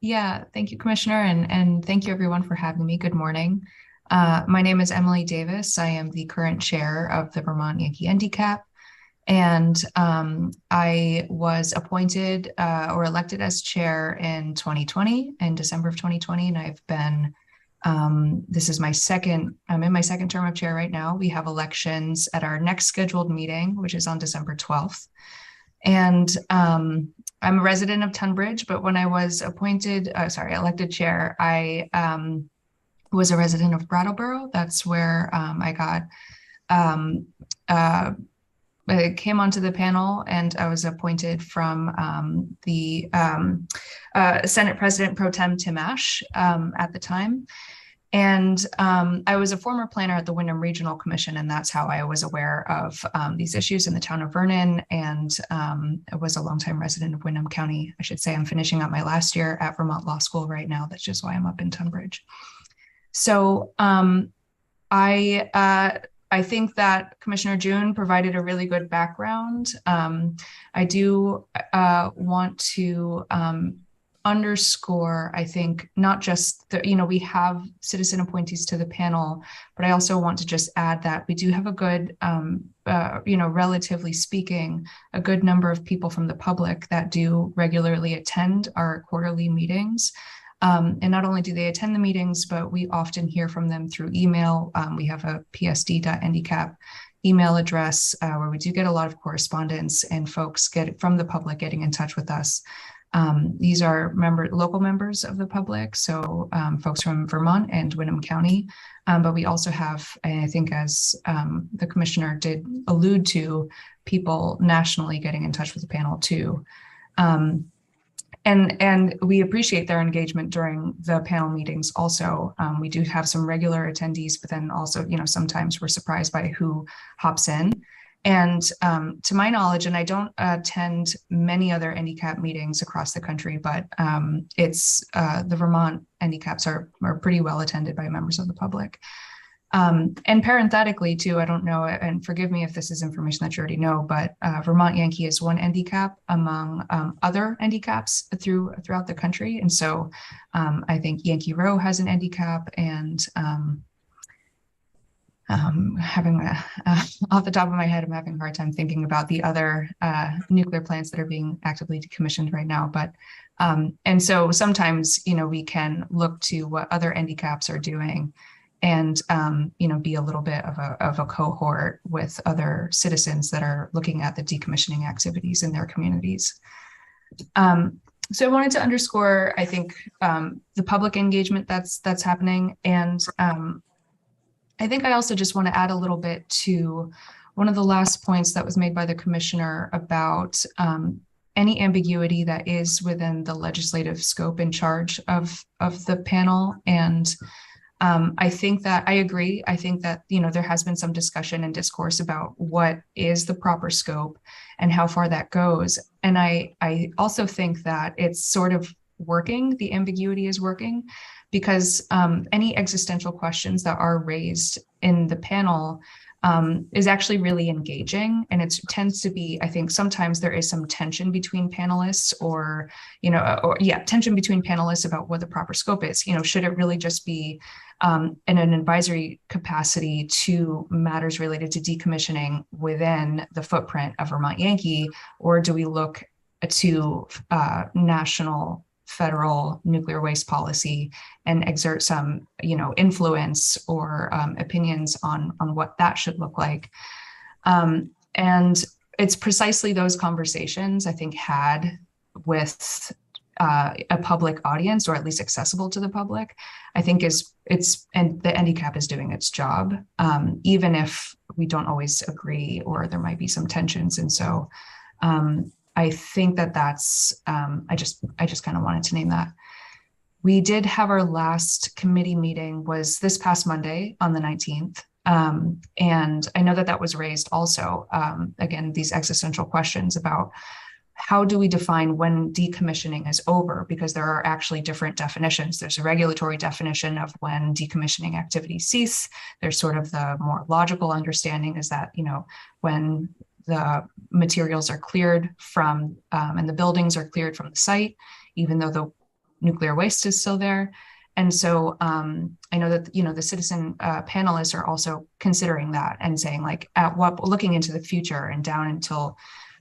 Yeah, thank you, Commissioner, and thank you everyone for having me. Good morning. My name is Emily Davis. I am the current chair of the Vermont Yankee NDCAP, and I was appointed or elected as chair in 2020, in December of 2020, and I've been I'm in my second term of chair right now. We have elections at our next scheduled meeting, which is on December 12th. And I'm a resident of Tunbridge, but when I was elected chair, I was a resident of Brattleboro. That's where I came onto the panel, and I was appointed from the Senate President Pro Tem Tim Ash at the time. And I was a former planner at the Windham Regional Commission, and that's how I was aware of these issues in the town of Vernon, and I was a longtime resident of Windham County. I should say I'm finishing up my last year at Vermont Law School right now. That's just why I'm up in Tunbridge. So I think that Commissioner June provided a really good background. I do want to underscore, I think, not just we have citizen appointees to the panel, but I also want to just add that we do have a good, relatively speaking, a good number of people from the public that do regularly attend our quarterly meetings. And not only do they attend the meetings, but we often hear from them through email. We have a psd.ndcap email address where we do get a lot of correspondence, and folks from the public getting in touch with us. These are local members of the public, so folks from Vermont and Windham County. But we also have, I think, as the commissioner did allude to, people nationally getting in touch with the panel too. And we appreciate their engagement during the panel meetings also. We do have some regular attendees, but then also, sometimes we're surprised by who hops in. And to my knowledge, and I don't attend many other NDCAP meetings across the country, but the Vermont NDCAPs are pretty well attended by members of the public. And parenthetically too, I don't know, and forgive me if this is information that you already know, but Vermont Yankee is one NDCAP among other NDCAPs throughout the country. And so I think Yankee Row has an NDCAP, and off the top of my head, I'm having a hard time thinking about the other nuclear plants that are being actively decommissioned right now. But and so sometimes, we can look to what other NDCAPs are doing, and be a little bit of a cohort with other citizens that are looking at the decommissioning activities in their communities. So I wanted to underscore, I think, the public engagement that's happening, and I think I also just want to add a little bit to one of the last points that was made by the commissioner about any ambiguity that is within the legislative scope in charge of the panel. And I think that I agree. I think that, there has been some discussion and discourse about what is the proper scope and how far that goes. And I also think that it's sort of working, the ambiguity is working, because any existential questions that are raised in the panel is actually really engaging. And it tends to be, I think sometimes there is some tension between panelists tension between panelists about what the proper scope is. Should it really just be in an advisory capacity to matters related to decommissioning within the footprint of Vermont Yankee, or do we look to national federal nuclear waste policy and exert some, influence or opinions on what that should look like. And it's precisely those conversations, I think, had with a public audience, or at least accessible to the public, I think and the NDCAP is doing its job, even if we don't always agree, or there might be some tensions. And so I think that's, I just kind of wanted to name that. We did have our last committee meeting was this past Monday on the 19th. And I know that was raised also, again, these existential questions about how do we define when decommissioning is over? Because there are actually different definitions. There's a regulatory definition of when decommissioning activities cease. There's sort of the more logical understanding is that, when the materials are cleared from, and the buildings are cleared from the site, even though the nuclear waste is still there. And so I know that, the citizen panelists are also considering that and saying, like, looking into the future and down until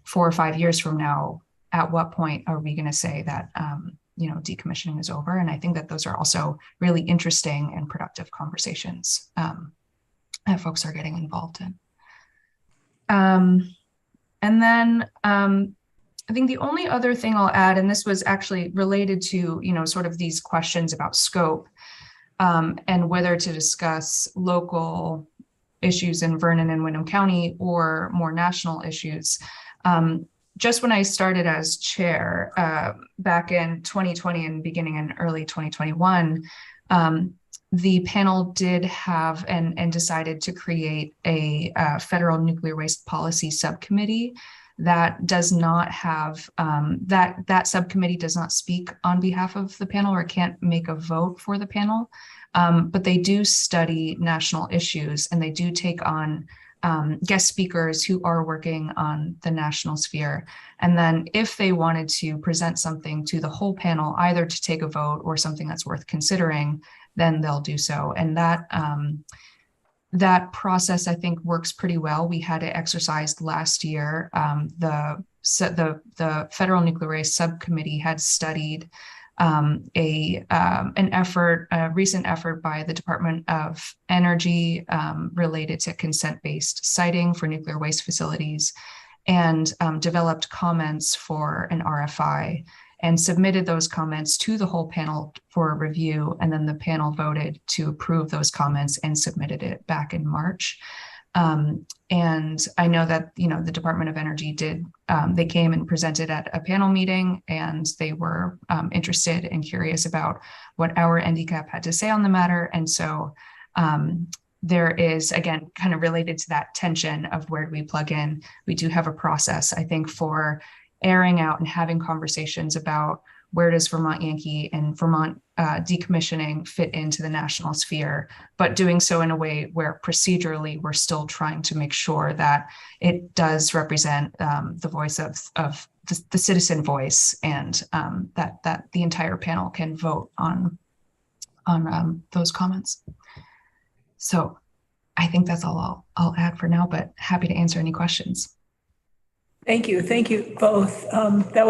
4 or 5 years from now, at what point are we going to say that, decommissioning is over? And I think that those are also really interesting and productive conversations that folks are getting involved in. And then I think the only other thing I'll add, and this was actually related to, sort of these questions about scope and whether to discuss local issues in Vernon and Windham County or more national issues. Just when I started as chair back in 2020 and beginning in early 2021, the panel did have and decided to create a federal nuclear waste policy subcommittee that does not have, that subcommittee does not speak on behalf of the panel or can't make a vote for the panel, but they do study national issues and they do take on guest speakers who are working on the national sphere. And then if they wanted to present something to the whole panel, either to take a vote or something that's worth considering, then they'll do so. And that process, I think, works pretty well. We had it exercised last year. The Federal Nuclear Waste Subcommittee had studied a recent effort by the Department of Energy related to consent-based siting for nuclear waste facilities, and developed comments for an RFI and submitted those comments to the whole panel for review. And then the panel voted to approve those comments and submitted it back in March. And I know that, the Department of Energy did, they came and presented at a panel meeting, and they were interested and curious about what our NDCAP had to say on the matter. And so there is, again, kind of related to that tension of where do we plug in. We do have a process, I think, for airing out and having conversations about where does Vermont Yankee and Vermont decommissioning fit into the national sphere, but doing so in a way where procedurally we're still trying to make sure that it does represent the voice of the citizen voice, and that the entire panel can vote on those comments. So I think that's all I'll add for now, but happy to answer any questions. Thank you both. That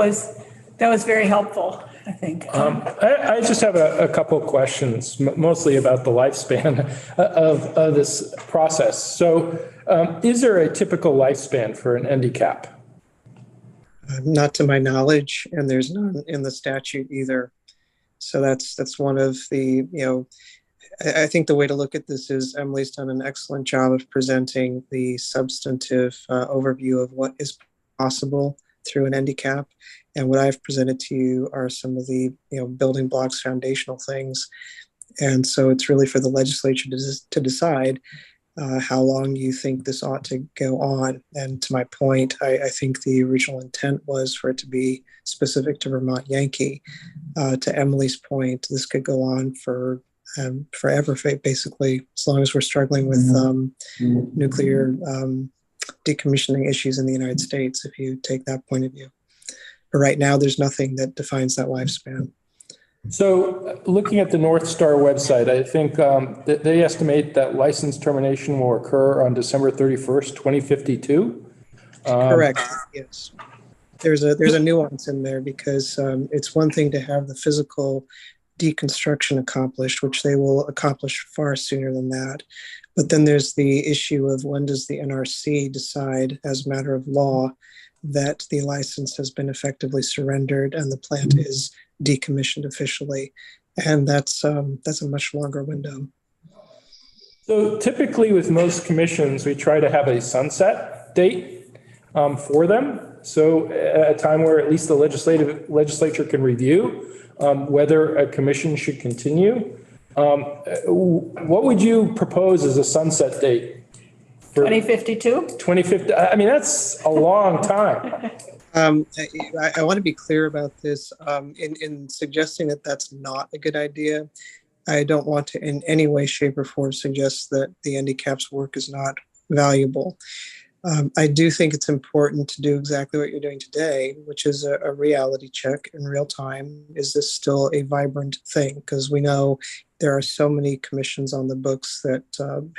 was very helpful, I think. I just have a couple of questions, mostly about the lifespan of this process. So is there a typical lifespan for an NDCAP? Not to my knowledge, and there's none in the statute either. So that's one of the, I think the way to look at this is Emily's done an excellent job of presenting the substantive overview of what is possible through an NDCAP. And what I've presented to you are some of the building blocks, foundational things. And so it's really for the legislature to decide how long you think this ought to go on. And to my point, I think the original intent was for it to be specific to Vermont Yankee. To Emily's point, this could go on for forever, basically, as long as we're struggling with nuclear decommissioning issues in the United States, if you take that point of view. But right now, there's nothing that defines that lifespan. So looking at the North Star website, I think that they estimate that license termination will occur on December 31st, 2052. Correct. Yes. There's a nuance in there because it's one thing to have the physical deconstruction accomplished, which they will accomplish far sooner than that. But then there's the issue of when does the NRC decide as a matter of law that the license has been effectively surrendered and the plant is decommissioned officially. And that's a much longer window. So typically with most commissions, we try to have a sunset date for them. So at a time where at least the legislature can review whether a commission should continue. What would you propose as a sunset date? 2052? 2050. I mean, that's a long time. I want to be clear about this. In suggesting that that's not a good idea, I don't want to in any way, shape, or form suggest that the NDCAP's work is not valuable. I do think it's important to do exactly what you're doing today, which is a reality check in real time. Is this still a vibrant thing? Because we know there are so many commissions on the books that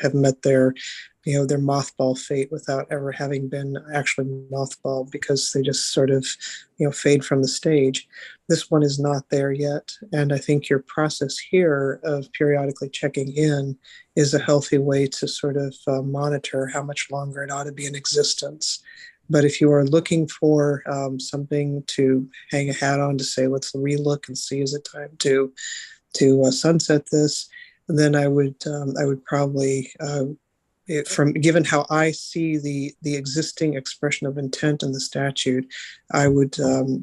have met their mothball fate without ever having been actually mothballed because they just sort of, fade from the stage. This one is not there yet. And I think your process here of periodically checking in is a healthy way to sort of monitor how much longer it ought to be in existence. But if you are looking for something to hang a hat on to say, let's relook and see, is it time to sunset this, then I would probably, given how I see the existing expression of intent in the statute, I would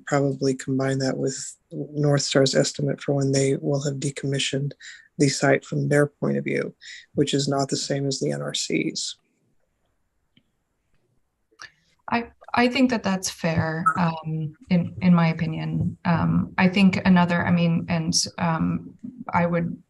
probably combine that with North Star's estimate for when they will have decommissioned the site from their point of view, which is not the same as the NRC's. I think that that's fair, in my opinion. I think I would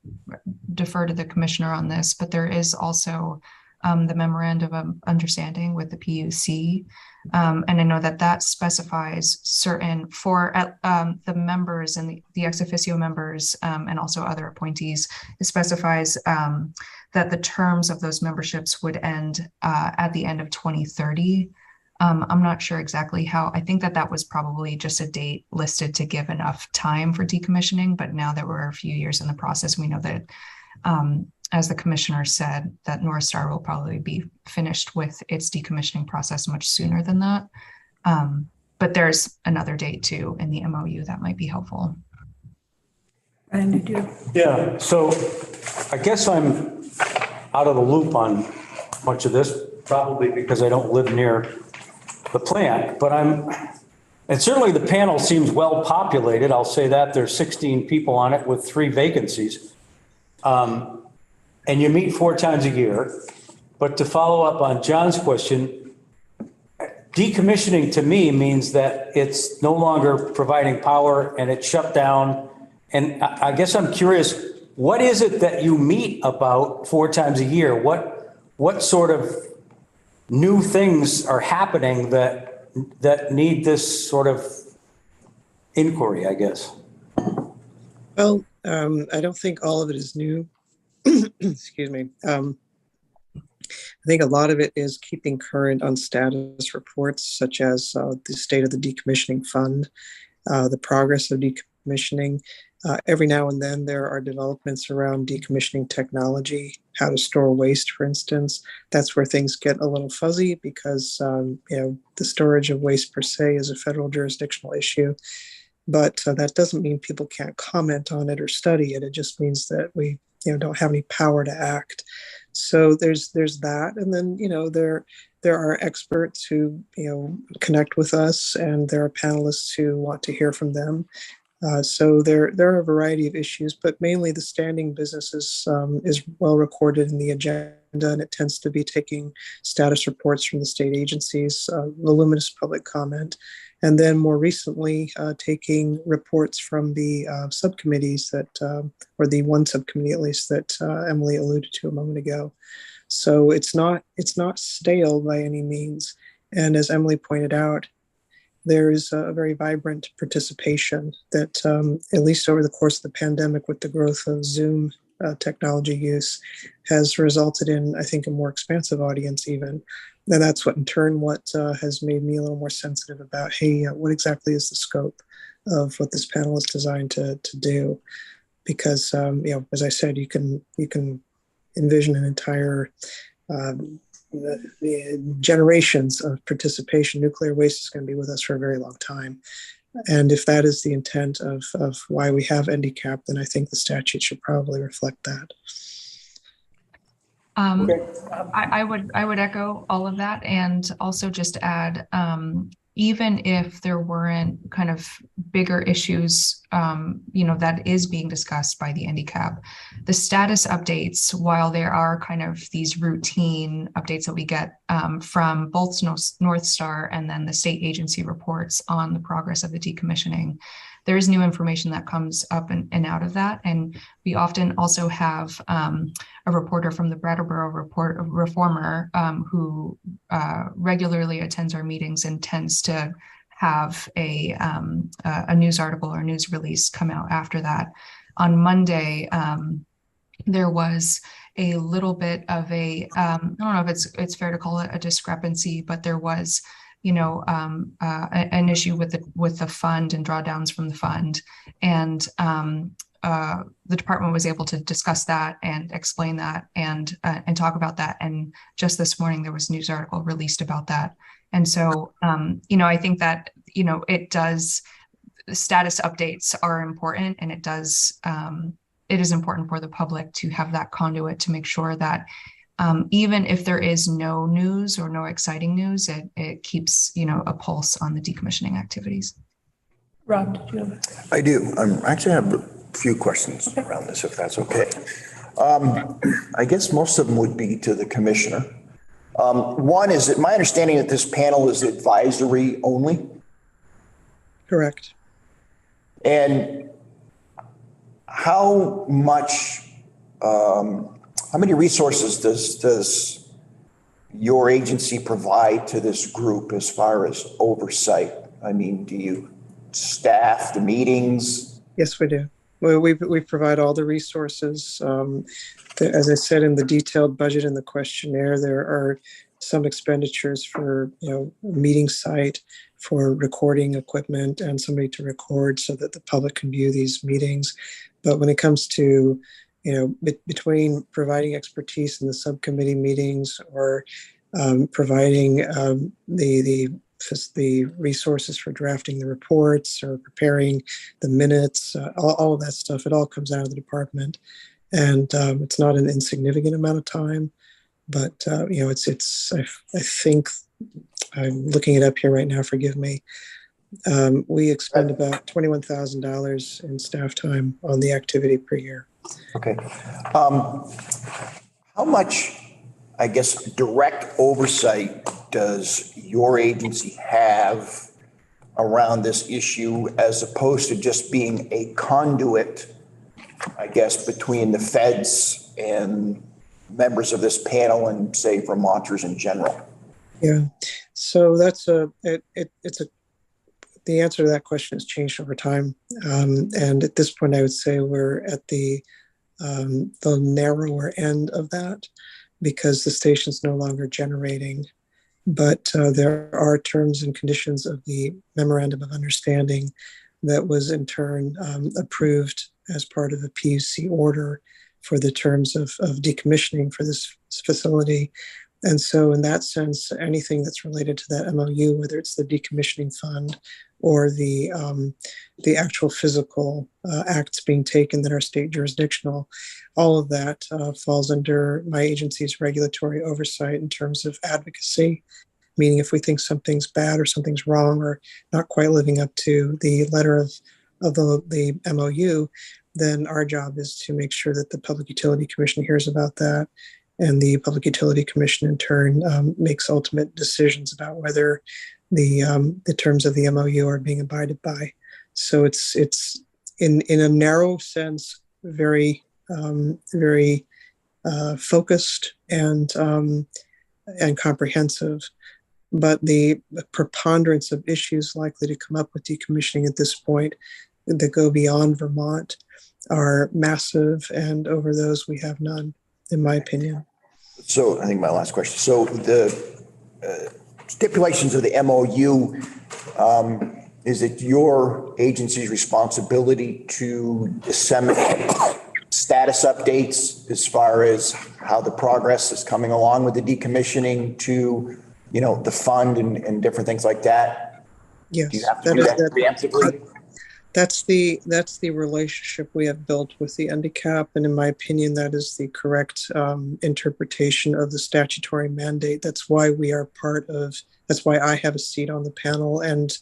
defer to the commissioner on this, but there is also the memorandum of understanding with the PUC. And I know that specifies certain for the members and the ex officio members and also other appointees. It specifies that the terms of those memberships would end at the end of 2030. I'm not sure exactly how. I think that was probably just a date listed to give enough time for decommissioning. But now that we're a few years in the process, we know that, as the commissioner said, that North Star will probably be finished with its decommissioning process much sooner than that. But there's another date too in the MOU that might be helpful. And you do. Yeah, so I guess I'm out of the loop on much of this, probably because I don't live near the plant, but and certainly the panel seems well populated. I'll say that there's 16 people on it with 3 vacancies. And you meet 4 times a year. But to follow up on John's question, decommissioning to me means that it's no longer providing power and it's shut down. And I guess I'm curious, what is it that you meet about 4 times a year? What sort of new things are happening that need this sort of inquiry, I guess? Well, I don't think all of it is new. Excuse me. I think a lot of it is keeping current on status reports, such as the state of the decommissioning fund, the progress of decommissioning. Every now and then there are developments around decommissioning technology, how to store waste, for instance. That's where things get a little fuzzy because the storage of waste per se is a federal jurisdictional issue. But that doesn't mean people can't comment on it or study it. It just means that we don't have any power to act. So there's that, and then there are experts who connect with us, and there are panelists who want to hear from them. So there are a variety of issues, but mainly the standing business is well recorded in the agenda, and it tends to be taking status reports from the state agencies, voluminous public comment, and then more recently taking reports from the subcommittees or the one subcommittee at least that Emily alluded to a moment ago. So it's not stale by any means, and as Emily pointed out, there is a very vibrant participation that, at least over the course of the pandemic, with the growth of Zoom technology use, has resulted in, I think, a more expansive audience even. And that's what has made me a little more sensitive about, hey, what exactly is the scope of what this panel is designed to do? Because, as I said, you can envision an entire generations of participation. Nuclear waste is going to be with us for a very long time. And if that is the intent of why we have NDCAP, then I think the statute should probably reflect that. I would echo all of that, and also just add, even if there weren't kind of bigger issues, that is being discussed by the NDCAP, the status updates, while there are kind of these routine updates that we get from both North Star and then the state agency reports on the progress of the decommissioning, there is new information that comes up and out of that. And we often also have a reporter from the Brattleboro Reformer who regularly attends our meetings and tends to have a news article or news release come out after that. On Monday, there was a little bit of I don't know if it's fair to call it a discrepancy, but there was an issue with the fund and drawdowns from the fund, and the department was able to discuss that and explain that and talk about that. And just this morning there was a news article released about that. And so I think that it does, status updates are important, and it is important for the public to have that conduit to make sure that even if there is no news or no exciting news, it keeps, a pulse on the decommissioning activities. Rob, did you have? I do. I actually have a few questions around this, if that's okay. I guess most of them would be to the commissioner. One, is it my understanding that this panel is advisory only? Correct. And how many resources does your agency provide to this group as far as oversight? I mean, do you staff the meetings? Yes, we do. Well, we provide all the resources. As I said in the detailed budget in the questionnaire, there are some expenditures for meeting site, for recording equipment, and somebody to record so that the public can view these meetings. But when it comes to between providing expertise in the subcommittee meetings or providing the resources for drafting the reports or preparing the minutes, all of that stuff, it all comes out of the department. And it's not an insignificant amount of time, but I think, I'm looking it up here right now, forgive me. We expend about $21,000 in staff time on the activity per year. Okay. How much, I guess, direct oversight does your agency have around this issue as opposed to just being a conduit, I guess, between the feds and members of this panel and, say, Vermonters in general? Yeah, so that's the answer to that question has changed over time. And at this point, I would say we're at the narrower end of that because the station's no longer generating. But there are terms and conditions of the Memorandum of Understanding that was in turn approved as part of the PUC order for the terms of decommissioning for this facility. And so in that sense, anything that's related to that MOU, whether it's the decommissioning fund or the actual physical acts being taken that are state jurisdictional, all of that falls under my agency's regulatory oversight in terms of advocacy, meaning if we think something's bad or something's wrong or not quite living up to the letter of the MOU, then our job is to make sure that the Public Utility Commission hears about that. And the Public Utility Commission in turn makes ultimate decisions about whether the terms of the MOU are being abided by. So it's in a narrow sense very focused and comprehensive. But the preponderance of issues likely to come up with decommissioning at this point that go beyond Vermont are massive, and over those we have none, in my opinion. So I think my last question. So the stipulations of the MOU, is it your agency's responsibility to disseminate status updates as far as how the progress is coming along with the decommissioning to, the fund and different things like that? Yes. Do you have to do that preemptively? That's the relationship we have built with the NDCAP, and in my opinion, that is the correct interpretation of the statutory mandate. That's why that's why I have a seat on the panel, and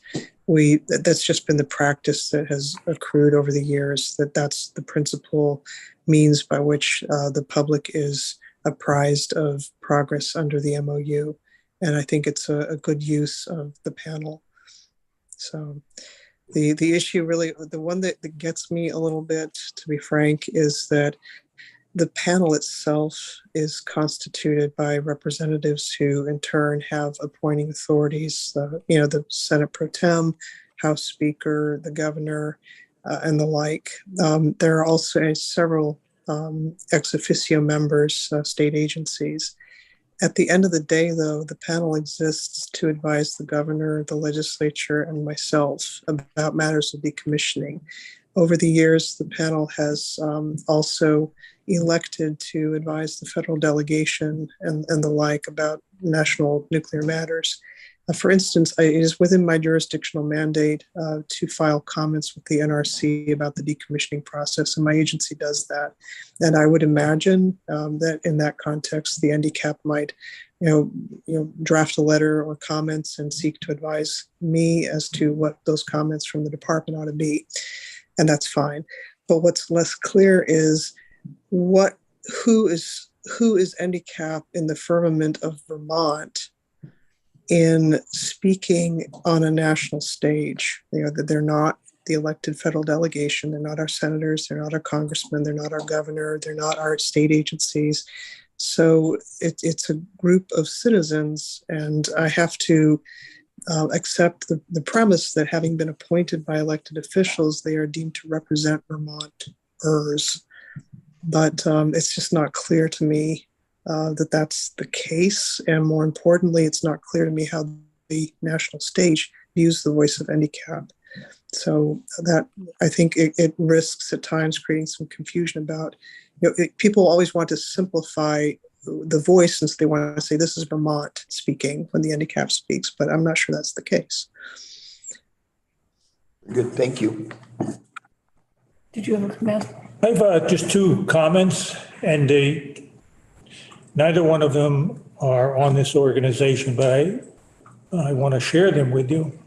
that's just been the practice that has accrued over the years. That's the principal means by which the public is apprised of progress under the MOU, and I think it's a good use of the panel. So. The issue really, the one that gets me a little bit, to be frank, is that the panel itself is constituted by representatives who in turn have appointing authorities, the Senate Pro Tem, House Speaker, the governor, and the like. There are also several ex officio members, state agencies. At the end of the day, though, the panel exists to advise the governor, the legislature, and myself about matters of decommissioning. Over the years, the panel has also elected to advise the federal delegation and the like about national nuclear matters. For instance, it is within my jurisdictional mandate to file comments with the NRC about the decommissioning process, and my agency does that. And I would imagine that in that context, the NDCAP might, draft a letter or comments and seek to advise me as to what those comments from the department ought to be, and that's fine. But what's less clear is who is NDCAP in the firmament of Vermont in speaking on a national stage. That they're not the elected federal delegation. They're not our senators. They're not our congressmen. They're not our governor. They're not our state agencies. So it's a group of citizens, and I have to accept the premise that having been appointed by elected officials, they are deemed to represent Vermonters. But it's just not clear to me that that's the case. And more importantly, it's not clear to me how the national stage views the voice of NDCAP. So that, I think it risks at times creating some confusion about, people always want to simplify the voice since they want to say this is Vermont speaking when the NDCAP speaks, but I'm not sure that's the case. Good, thank you. Did you have a comment? I have just two comments, and neither one of them are on this organization, but I want to share them with you.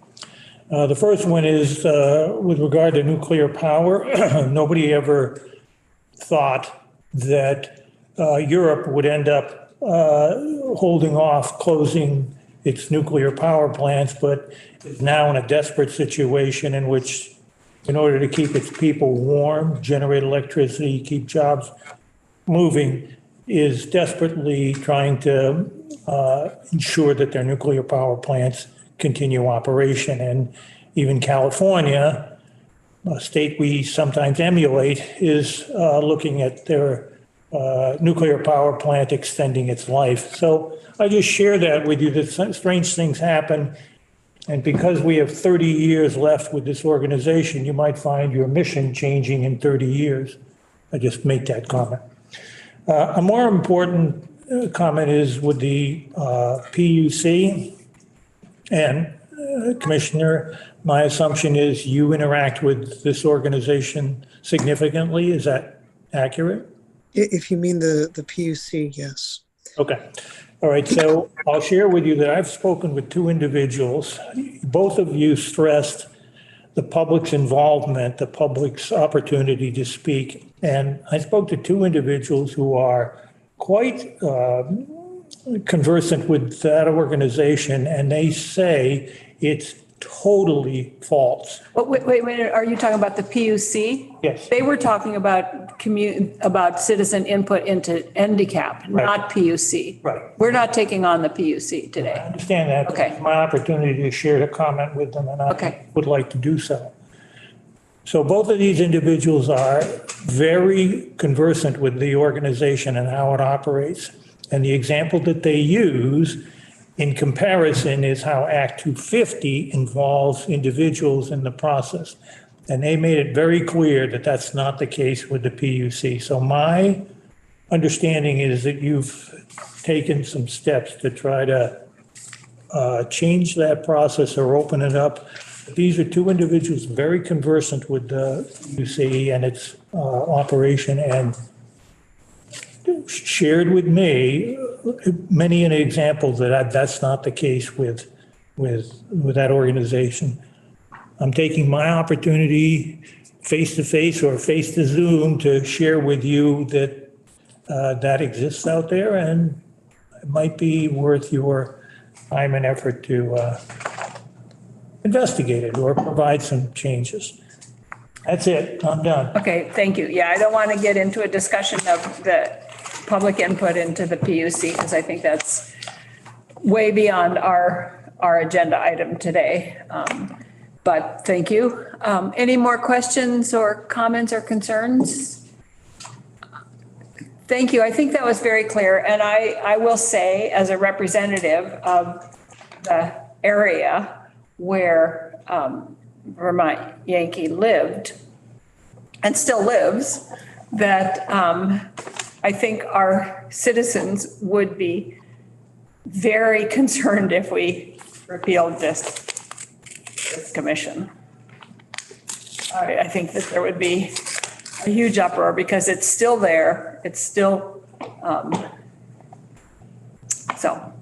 The first one is with regard to nuclear power. Nobody ever thought that Europe would end up holding off closing its nuclear power plants, but is now in a desperate situation in which, in order to keep its people warm, generate electricity, keep jobs moving, is desperately trying to ensure that their nuclear power plants continue operation. And even California, a state we sometimes emulate, is looking at their nuclear power plant extending its life. So I just share that with you, that strange things happen. And because we have 30 years left with this organization, you might find your mission changing in 30 years. I just make that comment. A more important comment is with the PUC. And Commissioner, my assumption is you interact with this organization significantly. Is that accurate? If you mean the PUC, yes. Okay. All right. So I'll share with you that I've spoken with two individuals. Both of you stressed the public's involvement, the public's opportunity to speak. And I spoke to two individuals who are quite conversant with that organization, and they say it's totally false. But wait, are you talking about the PUC? Yes. They were talking about about citizen input into NDCAP, not PUC. Right. We're not taking on the PUC I today. understand that. Okay. It's my opportunity to share the comment with them, and I Okay. would like to do so. So both of these individuals are very conversant with the organization and how it operates. And the example that they use in comparison is how Act 250 involves individuals in the process. And they made it very clear that that's not the case with the PUC. So my understanding is that you've taken some steps to try to change that process or open it up. These are two individuals very conversant with the PUC and its operation, and shared with me many an example that that's not the case with that organization. I'm taking my opportunity face to face or face to Zoom to share with you that that exists out there, and it might be worth your time and effort to investigate it or provide some changes. That's it. I'm done. Okay, thank you. Yeah, I don't want to get into a discussion of the public input into the PUC because I think that's way beyond our agenda item today. But thank you. Any more questions or comments or concerns? Thank you. I think that was very clear. And I will say, as a representative of the area where Vermont Yankee lived and still lives, that I think our citizens would be very concerned if we repealed this commission. I think that there would be a huge uproar because it's still there. It's still, so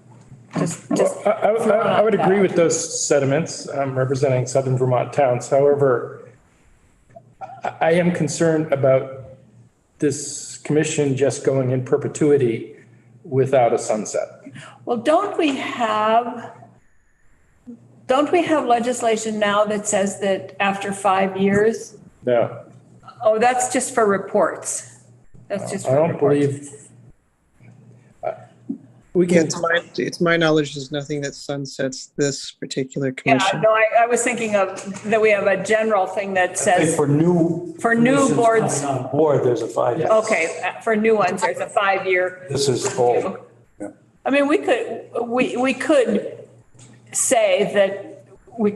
just. I would agree with those sentiments. I'm representing Southern Vermont towns. However, I am concerned about this commission just going in perpetuity without a sunset. Well, don't we have legislation now that says that after 5 years? No, Oh, that's just for reports. That's just I for don't reports. believe. We Yeah, can, it's my knowledge there's nothing that sunsets this particular Yeah, commission. no, I was thinking of that we have a general thing that says, For new. For new commissions boards. coming on board, there's a 5 year. okay, for new ones, there's a 5-year. This is old. Yeah. I mean, we could say that we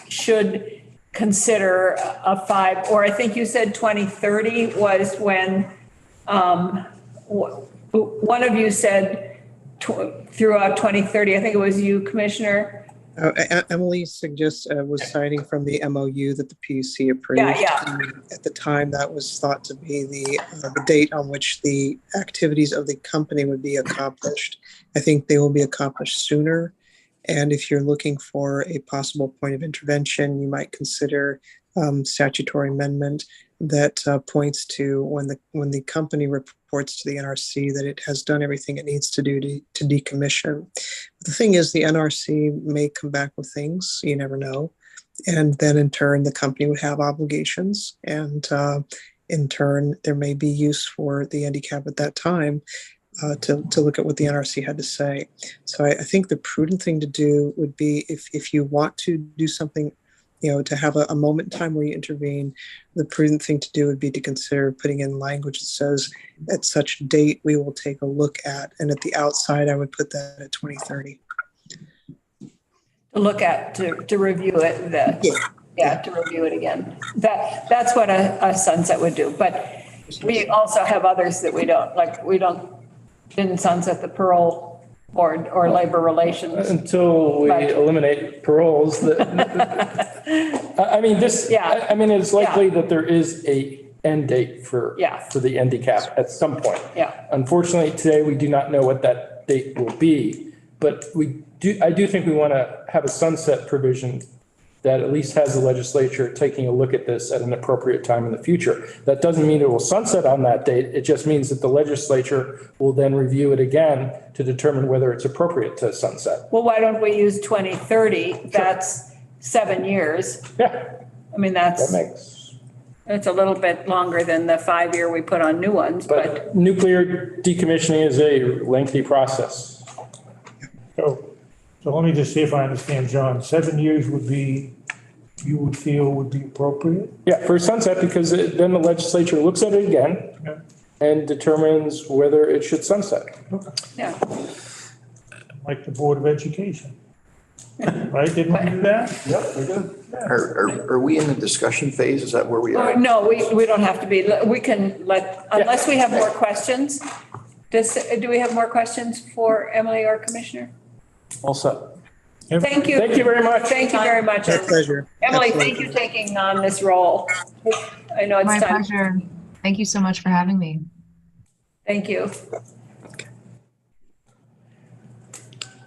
should consider a 5, or I think you said 2030 was when, one of you said throughout 2030, I think it was you, Commissioner. Emily suggests was citing from the MOU that the PUC approved. Yeah. At the time, that was thought to be the date on which the activities of the company would be accomplished. I think they will be accomplished sooner. And if you're looking for a possible point of intervention, you might consider statutory amendment. that points to when the company reports to the NRC that it has done everything it needs to do to decommission. But the thing is, the NRC may come back with things, you never know. And then in turn, the company would have obligations. And in turn, there may be use for the handicap at that time to look at what the NRC had to say. So I think the prudent thing to do would be if you want to do something, to have a moment in time where you intervene, the prudent thing to do would be to consider putting in language that says at such date we will take a look at, and at the outside I would put that at 2030. To look at, to review it, to review it again. That's what a sunset would do. But we also have others that we don't, like didn't sunset the parole board or labor relations. Until we eliminate paroles. I mean, it's likely that there is a end date for the handicap at some point. Yeah. Unfortunately, today, we do not know what that date will be, but I do think we want to have a sunset provision that at least has the legislature taking a look at this at an appropriate time in the future. That doesn't mean it will sunset on that date. It just means that the legislature will then review it again to determine whether it's appropriate to sunset. Well, why don't we use 2030? Sure. That's 7 years. Yeah. I mean, it's a little bit longer than the 5-year we put on new ones, but nuclear decommissioning is a lengthy process. So let me just see if I understand, John. 7 years you would feel would be appropriate? Yeah, for sunset, because then the legislature looks at it again and determines whether it should sunset. Okay. Yeah. Like the Board of Education. Right? Didn't we do that? Yep, we did. Are we in the discussion phase? Is that where we are? No, we don't have to be. We can unless we have more questions. Do we have more questions for Emily or Commissioner? All set. Thank you. Thank you very much. Thank you very much. My pleasure. Emily, Absolutely. thank you for taking on this role. I know it's My time. pleasure. Thank you so much for having me. Thank you.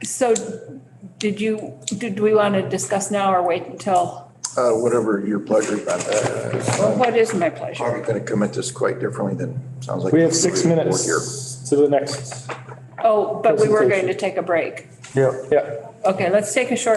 So did we want to discuss now or wait until? Whatever your pleasure about that. What is my pleasure? Probably going to come at this quite differently than sounds like. We have 6 minutes to the next. Oh, but we were going to take a break. Yeah. Okay, let's take a short